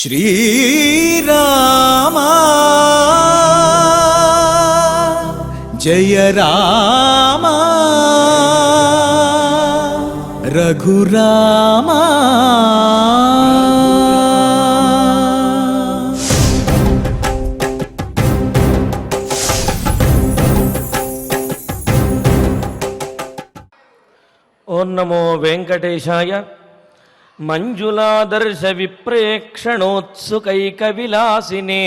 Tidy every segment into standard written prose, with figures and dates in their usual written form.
श्रीराम जय राम रघुराम। ओं नमो वेंकटेशाय। मंजुलादर्श विप्रेक्षणोत्सुकैकविलासिने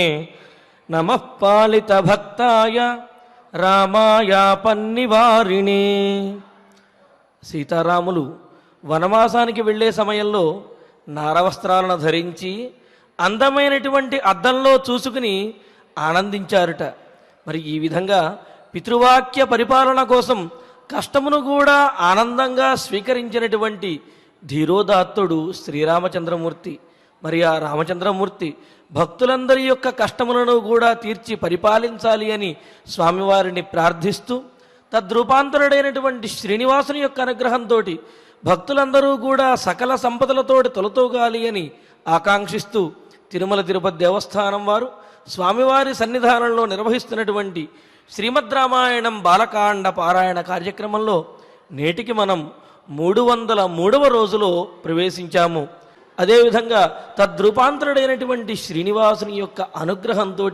नमः पालित भक्ताय रामाय पन्निवारिणे। సీతారాములు వనవాసానికి వెళ్ళే సమయంలో నారవస్త్రాలను ధరించి అందమైనటువంటి అద్దంలో చూసుకుని ఆనందించారుట. మరి ఈ విధంగా పితృవాక్య పరిపాలన కోసం కష్టమును కూడా ఆనందంగా స్వీకరించినటువంటి ధీరోదాత్తుడు శ్రీరామచంద్రమూర్తి. మరి ఆ రామచంద్రమూర్తి భక్తులందరి యొక్క కష్టములను కూడా తీర్చి పరిపాలించాలి అని స్వామివారిని ప్రార్థిస్తూ తద్రూపాంతరుడైనటువంటి శ్రీనివాసుని యొక్క అనుగ్రహంతో భక్తులందరూ కూడా సకల సంపదలతోటి తొలతూగాలి అని ఆకాంక్షిస్తూ తిరుమల తిరుపతి దేవస్థానం వారు స్వామివారి సన్నిధానంలో నిర్వహిస్తున్నటువంటి శ్రీమద్ రామాయణం బాలకాండ పారాయణ కార్యక్రమంలో నేటికి మనం 303వ రోజులో ప్రవేశించాము. అదేవిధంగా తద్రూపాంతరుడైనటువంటి శ్రీనివాసుని యొక్క అనుగ్రహంతో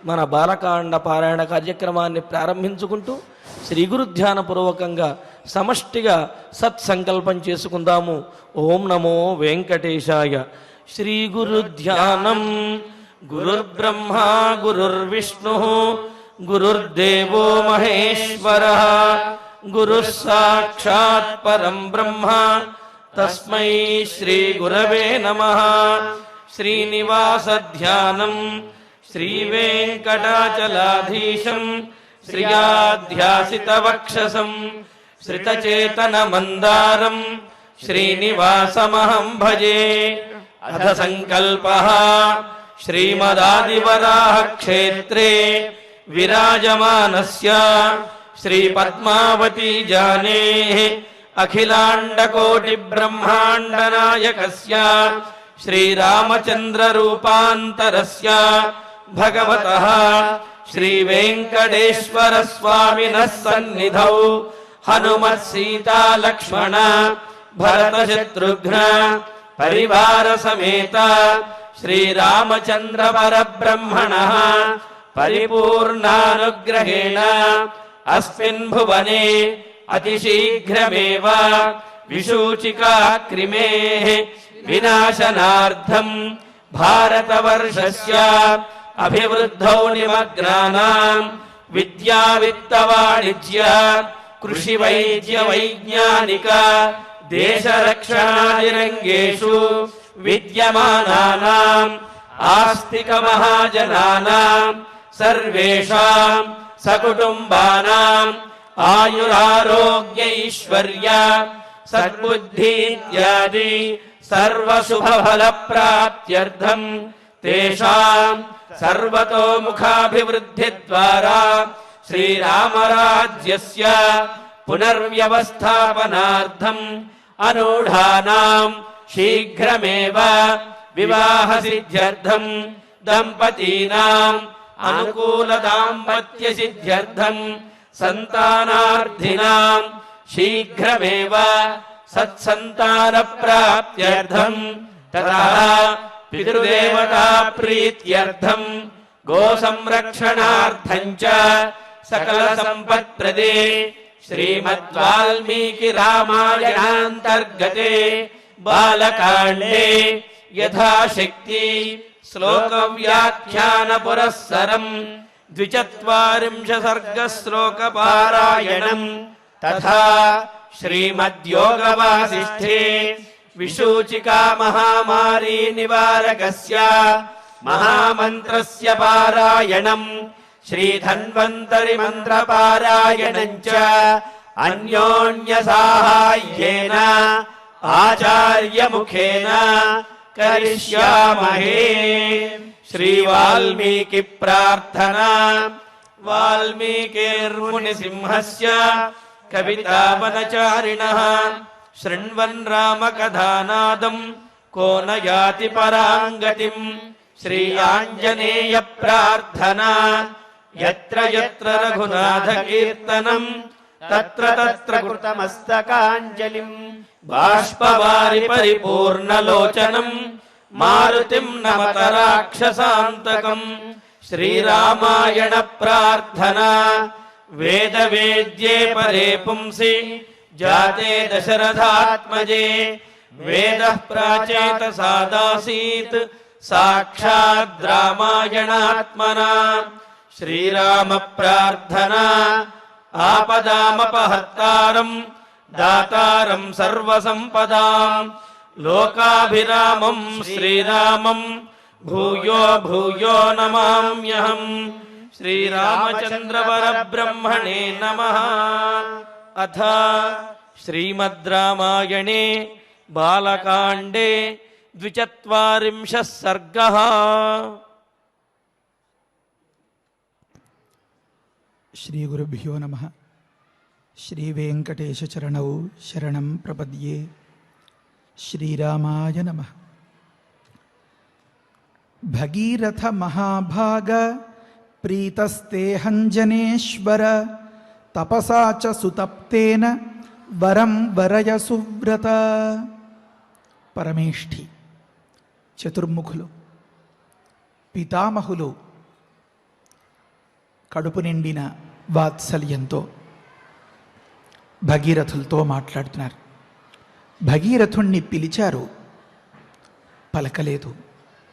మన బాలకాండ పారాయణ కార్యక్రమాన్ని ప్రారంభించుకుంటూ శ్రీ గురు ధ్యానపూర్వకంగా సమష్టిగా సత్సంకల్పం చేసుకుందాము. ఓం నమో వెంకటేశాయ. శ్రీ గురు ధ్యానం. గురుర్బ్రహ్మ గురుర్విష్ణు గురుర్దేవో మహేశ్వరః గురుః సాక్షాత్ పరం బ్రహ్మ తస్మై శ్రీ గురవే నమః. శ్రీనివాస ధ్యానం. శ్రీ వెంకటాచలాధీశం శ్రియాధ్యాసిత వక్షసం శ్రితచేతన మందారం శ్రీనివాసమహం భజే. అథ సంకల్పః. శ్రీమదాదివరాహ క్షేత్రే విరాజమానస్య శ్రీ పద్మావతీ జానేః అఖిలాండకోటి బ్రహ్మాండ నాయకస్య శ్రీరామచంద్ర రూపాంతరస్య భగవతః శ్రీ వెంకటేశ్వర స్వామినః సన్నిధౌ హనుమత్ సీతా లక్ష్మణ భరత శత్రుఘ్న పరివార సమేత శ్రీరామచంద్ర పరబ్రహ్మణః పరిపూర్ణానుగ్రహేణ అస్మిన్ భువనే అతిశీఘ్రమేవ విశూచికా క్రిమేః వినాశనార్థం భారతవర్షస్య అభివృద్ధౌ నిమగ్నానాం విద్యా విత్త వాణిజ్య కృషి వైద్య వైజ్ఞానిక దేశ రక్షణాది రంగేషు విద్యమానానాం ఆస్తిక మహాజనానాం సర్వేషాం సకుటుంబానాం ఆయురారోగ్యైశ్వర్య సద్బుద్ధి ఇత్యాది సర్వశుభఫల ప్రాప్త్యర్థం తేషాం సర్వతోముఖాభివృద్ధి ద్వారా శ్రీరామరాజ్యస్య పునర్వ్యవస్థాపనార్థం అనూఢానాం శీఘ్రమేవ వివాహ సిద్ధ్యర్థం దంపతీనాం అనుకూల దాంపత్య సిద్ధ్యర్థం సంతానార్థినాం శీఘ్రమేవ సత్సంతాన ప్రాప్త్యర్థం తథా పితృదేవతా ప్రీత్యర్థం గో సంరక్షణార్థం చ సకల సంపత్ప్రదే శ్రీమద్వాల్మీకి రామాయణాంతర్గతే బాలకాండే యథాశక్తి శ్లోక వ్యాఖ్యాన పురస్సరం 240 సర్గ శ్లోక పారాయణం తథా శ్రీమద్యోగ వాసిష్ఠే విశూచికా మహామారీ నివారకస్య మహామంత్రస్య పారాయణం శ్రీధన్వంతరి మంత్ర పారాయణం చ అన్యోన్య సాహాయ్యేన ఆచార్య ముఖేన కరిష్యామహే. శ్రీ వాల్మీకి ప్రార్థనా. వాల్మీకిర్ముని సింహస్య కవితావనచారిణః శృణ్వన్ రామకథానాదం को न याति पराङ्गतिं श्रीयाञ्जनेय प्रार्थना यत्र यत्र रघुनाथ कीर्तनं तत्र तत्र कृतमस्तकाञ्जलिं बाष्पवारि परिपूर्णलोचनं मारुतिं नमत राक्षसान्तकं श्रीरामायण प्रार्थना वेद वेद्ये परे पुंसि जाते दशरथात्मजे वेदः प्राचेतसादासीत् साक्षात् रामायणात्मना श्रीराम प्रार्थना आपदामपहर्तारं दातारं सर्वसम्पदां लोकाभिरामं श्रीरामं भूयो भूयो नमाम्यहम् श्रीरामचन्द्र परब्रह्मणे नमः। अथ श्रीमद् रामायणे बालकाण्डे 42 सर्गः। శ్రీ గురుభ్యో నమః. శ్రీ వెంకటేశ చరణౌ శరణం ప్రపద్యే. శ్రీరామాయ నమః. భగీరథ మహాభాగ ప్రీతస్తేహంజనేశ్వర తపసా చ సుతప్తేన వరం వరయ సువ్రత. పరమేష్ఠి చతుర్ముఖులు పితామహులు కడుపు నిండిన వాత్సల్యంతో భగీరథులతో మాట్లాడుతున్నారు. భగీరథుణ్ణి పిలిచారు, పలకలేదు.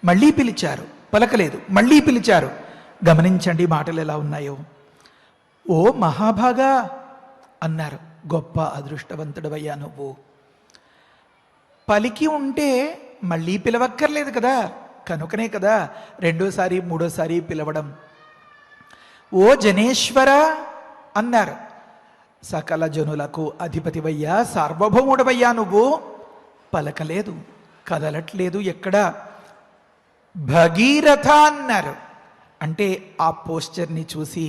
మళ్ళీ పిలిచారు, పలకలేదు. మళ్ళీ పిలిచారు. గమనించండి మాటలు ఎలా ఉన్నాయో. ఓ మహాభాగా అన్నారు. గొప్ప అదృష్టవంతుడవయ్యా నువ్వు. పలికి ఉంటే మళ్ళీ పిలవక్కర్లేదు కదా, కనుకనే కదా రెండోసారి మూడోసారి పిలవడం. ఓ జనేశ్వర అన్నారు. సకల జనులకు అధిపతివయ్యా, సార్వభౌముడవయ్యా నువ్వు. పలకలేదు, కదలట్లేదు ఎక్కడా. భగీరథ అన్నారు. అంటే ఆ పోస్చర్ని చూసి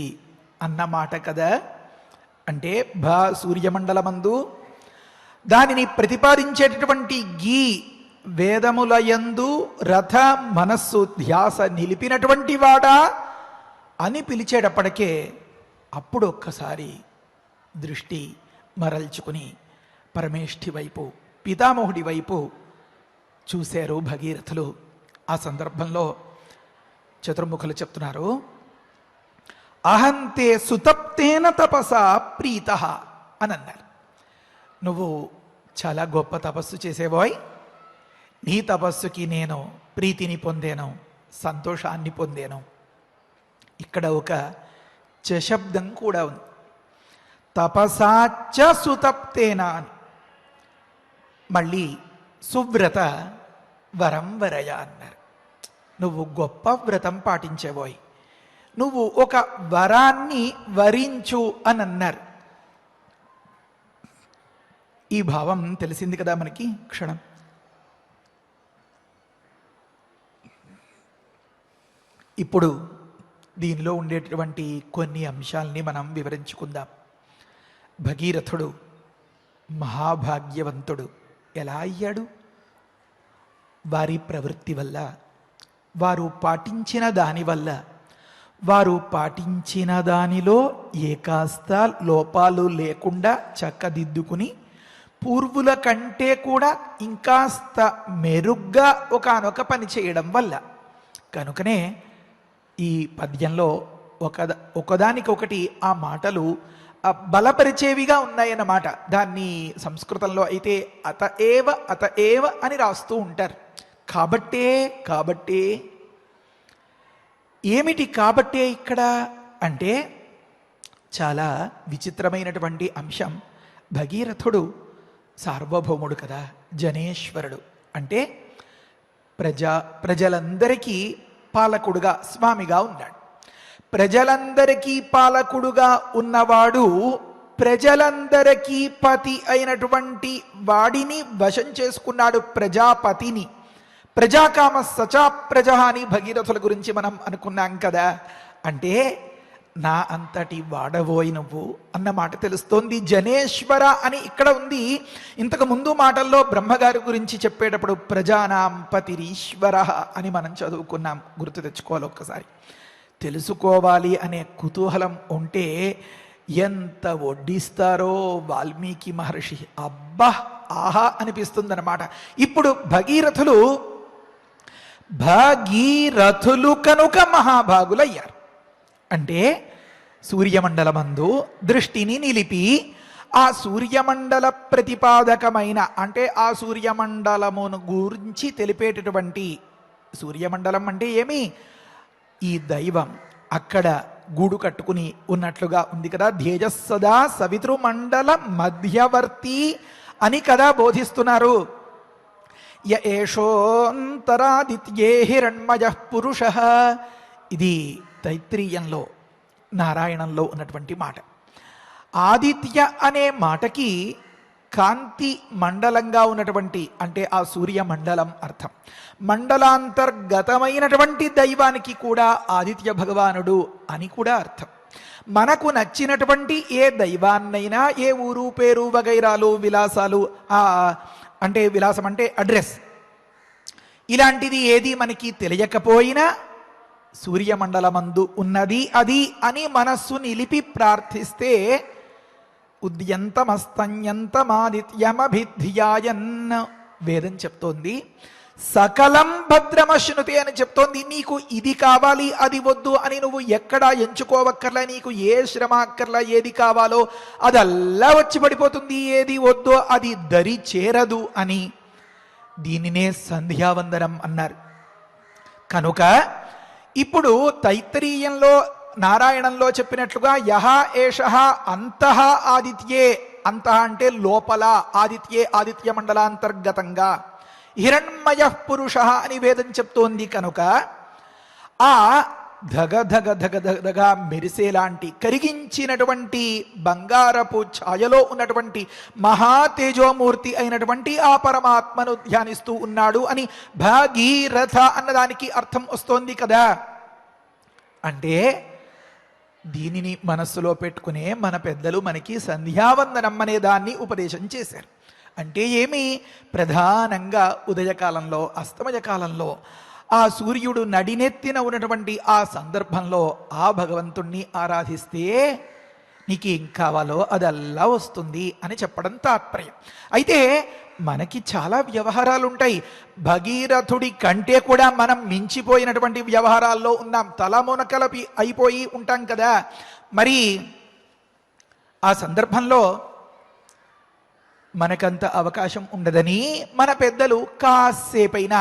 అన్నమాట కదా. అంటే సూర్యమండలమందు దానిని ప్రతిపాదించేటటువంటి గీ వేదములయందు రథ మనస్సు ధ్యాస నిలిపినటువంటి వాడా అని పిలిచేటప్పటికే అప్పుడు ఒక్కసారి దృష్టి మరల్చుకుని పరమేష్ఠి వైపు, పితామహుడి వైపు చూశారు భగీరథులు. ఆ సందర్భంలో చతుర్ముఖులు చెప్తున్నారు, అహంతే సుతప్తేన తపసా ప్రీత అని అన్నారు. నువ్వు చాలా గొప్ప తపస్సు చేసేవాయ్. నీ తపస్సుకి నేను ప్రీతిని పొందాను, సంతోషాన్ని పొందాను. ఇక్కడ ఒక శబ్దం కూడా ఉంది. తపసాచ సుతప్తేన అని. మళ్ళీ సువ్రత వరం వరయ అన్నారు. నువ్వు గొప్ప వ్రతం పాటించేవోయ్, నువ్వు ఒక వరాన్ని వరించు అని అన్నారు. ఈ భావం తెలిసింది కదా మనకి క్షణం. ఇప్పుడు దీనిలో ఉండేటువంటి కొన్ని అంశాలని మనం వివరించుకుందాం. భగీరథుడు మహాభాగ్యవంతుడు ఎలా అయ్యాడు? వారి ప్రవృత్తి వల్ల, వారు పాటించిన దానివల్ల. వారు పాటించిన దానిలో ఏ కాస్త లోపాలు లేకుండా చక్కదిద్దుకుని పూర్వుల కంటే కూడా ఇంకాస్త మెరుగ్గా ఒకానొక పని చేయడం వల్ల. కనుకనే ఈ పద్యంలో ఒకదానికొకటి ఆ మాటలు బలపరిచేవిగా ఉన్నాయన్నమాట. దాన్ని సంస్కృతంలో అయితే అత ఏవ అని రాస్తూ ఉంటారు. కాబట్టే ఏమిటి కాబట్టే ఇక్కడ అంటే చాలా విచిత్రమైనటువంటి అంశం. భగీరథుడు సార్వభౌముడు కదా, జనేశ్వరుడు. అంటే ప్రజలందరికీ పాలకుడుగా, స్వామిగా ఉన్నాడు. ప్రజలందరికీ పాలకుడుగా ఉన్నవాడు ప్రజలందరికీ పతి అయినటువంటి వాడిని వశం చేసుకున్నాడు, ప్రజాపతిని. ప్రజాకామ సచా ప్రజ అని భగీరథుల గురించి మనం అనుకున్నాం కదా. అంటే నా అంతటి వాడవోయి నువ్వు అన్న మాట తెలుస్తోంది. జనేశ్వర అని ఇక్కడ ఉంది. ఇంతకు ముందు మాటల్లో బ్రహ్మగారి గురించి చెప్పేటప్పుడు ప్రజానాం పతిరీశ్వర అని మనం చదువుకున్నాం. గుర్తు తెచ్చుకోవాలి ఒక్కసారి. తెలుసుకోవాలి అనే కుతూహలం ఉంటే ఎంత వడ్డిస్తారో వాల్మీకి మహర్షి. అబ్బా ఆహా అనిపిస్తుందన్నమాట. ఇప్పుడు భగీరథులు కనుక మహాభాగులయ్యారు. అంటే సూర్యమండలమందు దృష్టిని నిలిపి ఆ సూర్యమండల ప్రతిపాదకమైన, అంటే ఆ సూర్యమండలమును గురించి తెలిపేటటువంటి, సూర్యమండలం అంటే ఏమి, ఈ దైవం అక్కడ గూడు కట్టుకుని ఉన్నట్లుగా ఉంది కదా. ధ్యేజస్సదా సవితృమండల మధ్యవర్తి అని కదా బోధిస్తున్నారు. య ఏషోంతరాదిత్యే హిరణ్మయ పురుష. ఇది తైత్రీయంలో నారాయణంలో ఉన్నటువంటి మాట. ఆదిత్య అనే మాటకి కాంతి మండలంగా ఉన్నటువంటి, అంటే ఆ సూర్య మండలం అర్థం. మండలాంతర్గతమైనటువంటి దైవానికి కూడా ఆదిత్య భగవానుడు అని కూడా అర్థం. మనకు నచ్చినటువంటి ఏ దైవాన్నైనా, ఏ ఊరు పేరు వగైరాలు విలాసాలు, అంటే విలాసం అంటే అడ్రస్, ఇలాంటిది ఏది మనకి తెలియకపోయినా సూర్యమండలమందు ఉన్నది అది అని మనస్సు నిలిపి ప్రార్థిస్తే ఉద్యంతమస్తన్యంతమాదిత్యమభిధ్యాయన్ వేదం చెప్తోంది. సకలం భద్రమశ్నుతే అని చెప్తోంది. నీకు ఇది కావాలి అది వద్దు అని నువ్వు ఎక్కడా ఎంచుకోవక్కర్లా, నీకు ఏ శ్రమ అక్కర్లా, ఏది కావాలో అదల్లా వచ్చి పడిపోతుంది, ఏది వద్దో అది దరి చేరదు అని. దీనినే సంధ్యావందనం అన్నారు. కనుక ఇప్పుడు తైత్తరీయంలో నారాయణంలో చెప్పినట్లుగా యహ ఏషః అంతః ఆదిత్యే, అంతః అంటే లోపల, ఆదిత్యే ఆదిత్య మండలాంతర్గతంగా, హిరణ్మయ పురుష అని వేదం చెప్తోంది. కనుక ఆ ధగ ధగ ధగ ధగ మెరిసేలాంటి కరిగించినటువంటి బంగారపు ఛాయలో ఉన్నటువంటి మహాతేజోమూర్తి అయినటువంటి ఆ పరమాత్మను ధ్యానిస్తూ ఉన్నాడు అని భగీరథ అన్నదానికి అర్థం వస్తోంది కదా. అంటే దీనిని మనస్సులో పెట్టుకునే మన పెద్దలు మనకి సంధ్యావందనం అనే దాన్ని ఉపదేశం చేశారు. అంటే ఏమి, ప్రధానంగా ఉదయకాలంలో అస్తమయ కాలంలో ఆ సూర్యుడు నడినెత్తిన ఉన్నటువంటి ఆ సందర్భంలో ఆ భగవంతుణ్ణి ఆరాధిస్తే నీకేం కావాలో అదల్లా వస్తుంది అని చెప్పడం తాత్పర్యం. అయితే మనకి చాలా వ్యవహారాలు ఉంటాయి. భగీరథుడి కంటే కూడా మనం మించిపోయినటువంటి వ్యవహారాల్లో ఉన్నాం. తలమునకలపి అయిపోయి ఉంటాం కదా. మరి ఆ సందర్భంలో మనకంత అవకాశం ఉండదని మన పెద్దలు కాసేపైనా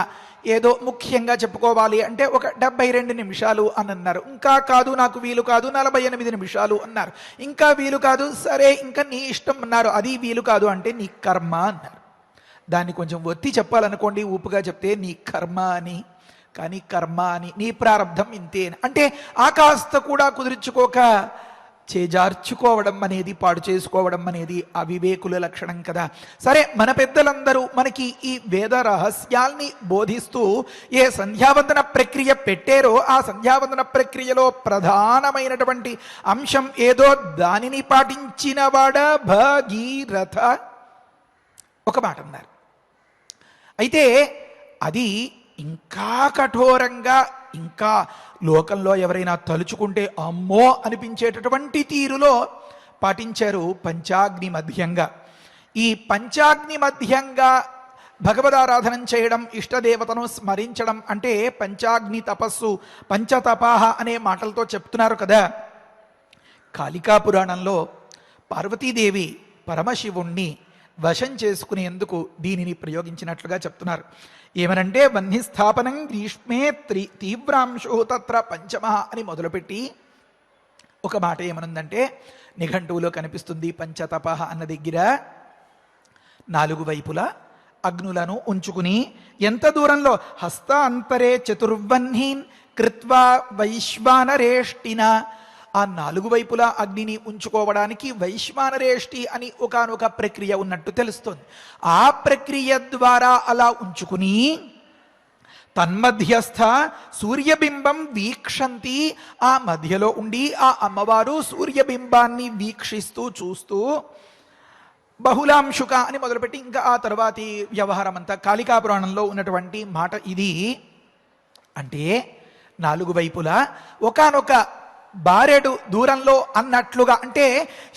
ఏదో ముఖ్యంగా చెప్పుకోవాలి అంటే ఒక 72 నిమిషాలు అని అన్నారు. ఇంకా కాదు, నాకు వీలు కాదు, 48 నిమిషాలు అన్నారు. ఇంకా వీలు కాదు, సరే ఇంకా నీ ఇష్టం అన్నారు. అది వీలు కాదు అంటే నీ కర్మ అన్నారు. దాన్ని కొంచెం ఒత్తి చెప్పాలనుకోండి, ఊపుగా చెప్తే నీ కర్మ అని, కానీ కర్మ అని, నీ ప్రారంధం ఇంతే అంటే ఆ కాస్త కూడా కుదుర్చుకోక చేజార్చుకోవడం అనేది, పాడు చేసుకోవడం అనేది అవివేకుల లక్షణం కదా. సరే, మన పెద్దలందరూ మనకి ఈ వేద రహస్యాల్ని బోధిస్తూ ఏ సంధ్యావందన ప్రక్రియ పెట్టారో ఆ సంధ్యావందన ప్రక్రియలో ప్రధానమైనటువంటి అంశం ఏదో దానిని పాటించినవాడ భగీరథ ఒక మాట అన్నారు. అయితే అది ఇంకా కఠోరంగా, ఇంకా లోకంలో ఎవరైనా తలుచుకుంటే అమ్మో అనిపించేటటువంటి తీరులో పాటించారు పంచాగ్ని మధ్యంగా. ఈ పంచాగ్ని మధ్యంగా భగవదారాధనం చేయడం, ఇష్టదేవతను స్మరించడం అంటే పంచాగ్ని తపస్సు, పంచతపాహ అనే మాటలతో చెప్తున్నారు కదా. కాళికా పురాణంలో పార్వతీదేవి పరమశివుణ్ణి వశం చేసుకునేందుకు దీనిని ప్రయోగించినట్లుగా చెప్తున్నారు. ఏమనంటే వహ్నిస్థాపనం గ్రీష్మే తీవ్రాంశో తత్ర పంచమ అని మొదలుపెట్టి ఒక మాట ఏమనుందంటే నిఘంటువులో కనిపిస్తుంది. పంచతపః అన్న దగ్గర 4 వైపులా అగ్నులను ఉంచుకుని ఎంత దూరంలో హస్తాంతరే చతుర్వహ్నీన్ కృత్వా వైశ్వానరేష్టిన, ఆ 4 వైపులా అగ్నిని ఉంచుకోవడానికి వైశ్వానరేష్టి అని ఒకానొక ప్రక్రియ ఉన్నట్టు తెలుస్తుంది. ఆ ప్రక్రియ ద్వారా అలా ఉంచుకుని తన్మధ్యస్థ సూర్యబింబం వీక్షంతి. ఆ మధ్యలో ఉండి ఆ అమ్మవారు సూర్యబింబాన్ని వీక్షిస్తూ చూస్తూ బహుళాంశుక అని మొదలుపెట్టి ఇంకా ఆ తర్వాతి వ్యవహారం అంతా కాళికా పురాణంలో ఉన్నటువంటి మాట ఇది. అంటే 4 వైపులా ఒకానొక బారెడు దూరంలో అన్నట్లుగా, అంటే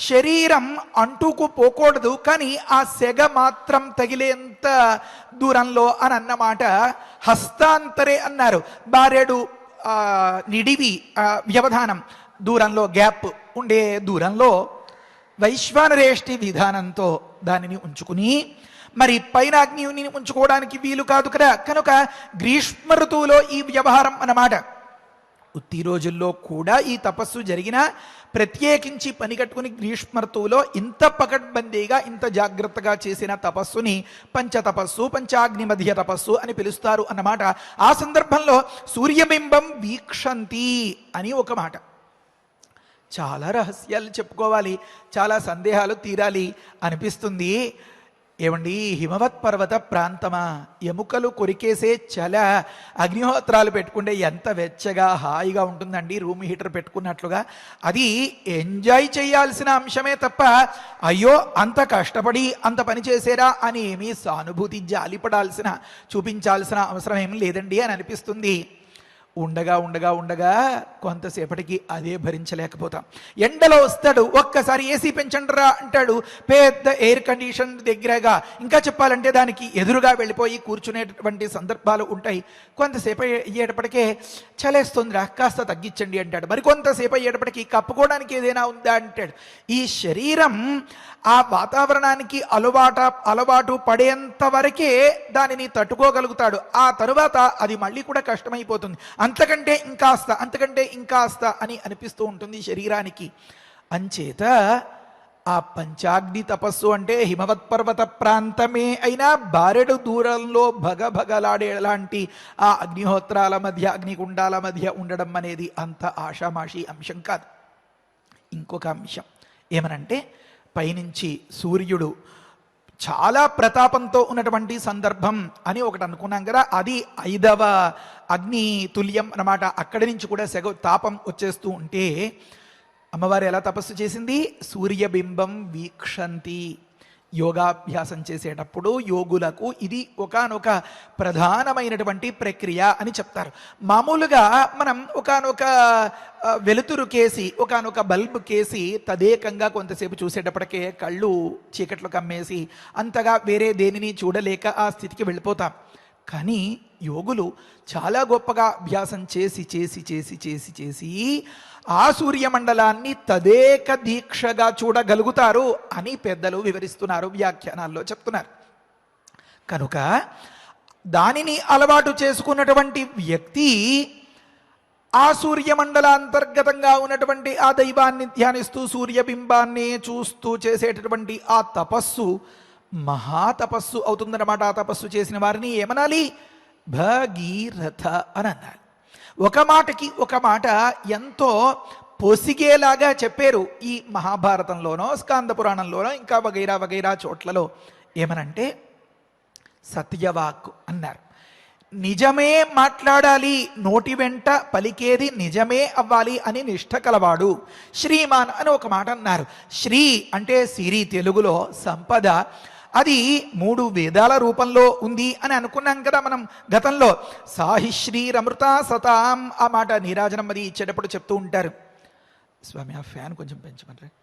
శరీరం అంటుకు పోకూడదు కానీ ఆ సెగ మాత్రం తగిలేంత దూరంలో అని అన్నమాట. హస్తాంతరే అన్నారు. బారెడు నిడివి వ్యవధానం దూరంలో, గ్యాప్ ఉండే దూరంలో వైశ్వానరేష్టి విధానంతో దానిని ఉంచుకుని, మరి పైన అగ్నిని ఉంచుకోవడానికి వీలు కాదు కదా, కనుక గ్రీష్మ ఋతువులో ఈ వ్యవహారం అన్నమాట. ఉత్తి రోజుల్లో కూడా ఈ తపస్సు జరిగిన, ప్రత్యేకించి పని కట్టుకుని గ్రీష్మ ఋతువులో ఇంత పకడ్బందీగా ఇంత జాగ్రత్తగా చేసిన తపస్సుని పంచతపస్సు, పంచాగ్ని మధ్య తపస్సు అని పిలుస్తారు అన్నమాట. ఆ సందర్భంలో సూర్యబింబం వీక్షంతి అని ఒక మాట. చాలా రహస్యాలు చెప్పుకోవాలి, చాలా సందేహాలు తీరాలి అనిపిస్తుంది. ఏమండి, హిమవత్ పర్వత ప్రాంతమా, ఎముకలు కొరికేసే చల అగ్నిహోత్రాలు పెట్టుకుంటే ఎంత వెచ్చగా హాయిగా ఉంటుందండి, రూమ్ హీటర్ పెట్టుకున్నట్లుగా. అది ఎంజాయ్ చేయాల్సిన అంశమే తప్ప అయ్యో అంత కష్టపడి అంత పని చేసేరా అని ఏమీ సానుభూతి జాలిపడాల్సిన చూపించాల్సిన అవసరం ఏం లేదండి అని అనిపిస్తుంది. ఉండగా ఉండగా ఉండగా కొంతసేపటికి అదే భరించలేకపోతాం. ఎండలో వస్తాడు, ఒక్కసారి ఏసీ పెంచండిరా అంటాడు, పెద్ద ఎయిర్ కండిషన్ దగ్గరగా, ఇంకా చెప్పాలంటే దానికి ఎదురుగా వెళ్ళిపోయి కూర్చునేటటువంటి సందర్భాలు ఉంటాయి. కొంతసేపు అయ్యేటప్పటికే చలేస్తుందిరా కాస్త తగ్గించండి అంటాడు. మరి కొంతసేపు అయ్యేటప్పటికి కప్పుకోవడానికి ఏదైనా ఉందా అంటాడు. ఈ శరీరం ఆ వాతావరణానికి అలవాటు పడేంత వరకే దానిని తట్టుకోగలుగుతాడు. ఆ తరువాత అది మళ్ళీ కూడా కష్టమైపోతుంది. అంతకంటే ఇంకాస్త అని అనిపిస్తూ ఉంటుంది శరీరానికి. అంచేత ఆ పంచాగ్ని తపస్సు అంటే హిమవత్ పర్వత ప్రాంతమే అయినా బారెడు దూరంలో భగభగలాడేలాంటి ఆ అగ్నిహోత్రాల మధ్య, అగ్నికుండాల మధ్య ఉండడం అనేది అంత ఆషామాషి అంశం కాదు. ఇంకొక అంశం ఏమనంటే, పైనుంచి సూర్యుడు చాలా ప్రతాపంతో ఉన్నటువంటి సందర్భం అని ఒకటి అనుకున్నాం కదా, అది 5వ అగ్ని తుల్యం అన్నమాట. అక్కడి నుంచి కూడా తాపం వచ్చేస్తూ ఉంటే అమ్మవారు ఎలా తపస్సు చేసింది? సూర్యబింబం వీక్షంతి. యోగాభ్యాసం చేసేటప్పుడు యోగులకు ఇది ఒకానొక ప్రధానమైనటువంటి ప్రక్రియ అని చెప్తారు. మామూలుగా మనం ఒకానొక వెలుతురు కేసి, ఒకానొక బల్బ్ కేసి తదేకంగా కొంతసేపు చూసేటప్పటికే కళ్ళు చీకట్లు కమ్మేసి అంతగా వేరే దేనిని చూడలేక ఆ స్థితికి వెళ్ళిపోతాం. కానీ యోగులు చాలా గొప్పగా అభ్యాసం చేసి ఆ సూర్యమండలాన్ని తదేక దీక్షగా చూడగలుగుతారు అని పెద్దలు వివరిస్తున్నారు, వ్యాఖ్యానాల్లో చెప్తున్నారు. కనుక దానిని అలవాటు చేసుకున్నటువంటి వ్యక్తి ఆ సూర్యమండలాంతర్గతంగా ఉన్నటువంటి ఆ దైవాన్ని ధ్యానిస్తూ సూర్యబింబాన్ని చూస్తూ చేసేటటువంటి ఆ తపస్సు మహాతపస్సు అవుతుందన్నమాట. ఆ తపస్సు చేసిన వారిని ఏమనాలి? భగీరథ అని అన్నారు. ఒక మాటకి ఒక మాట ఎంతో పొసిగేలాగా చెప్పారు ఈ మహాభారతంలోనో స్కాంద పురాణంలోనో ఇంకా వగైరా చోట్లలో. ఏమనంటే సత్యవాక్ అన్నారు. నిజమే మాట్లాడాలి, నోటి వెంట పలికేది నిజమే అవ్వాలి అని నిష్ఠ కలవాడు శ్రీమాన్ అని ఒక మాట అన్నారు. శ్రీ అంటే సిరి, తెలుగులో సంపద. అది 3 వేదాల రూపంలో ఉంది అని అనుకున్నాం కదా మనం గతంలో. సాహిశ్రీరమృత సతాం ఆ మాట నీరాజనం అది ఇచ్చేటప్పుడు చెప్తూ ఉంటారు. స్వామి ఆ ఫ్యాన్ కొంచెం పెంచమంటారు,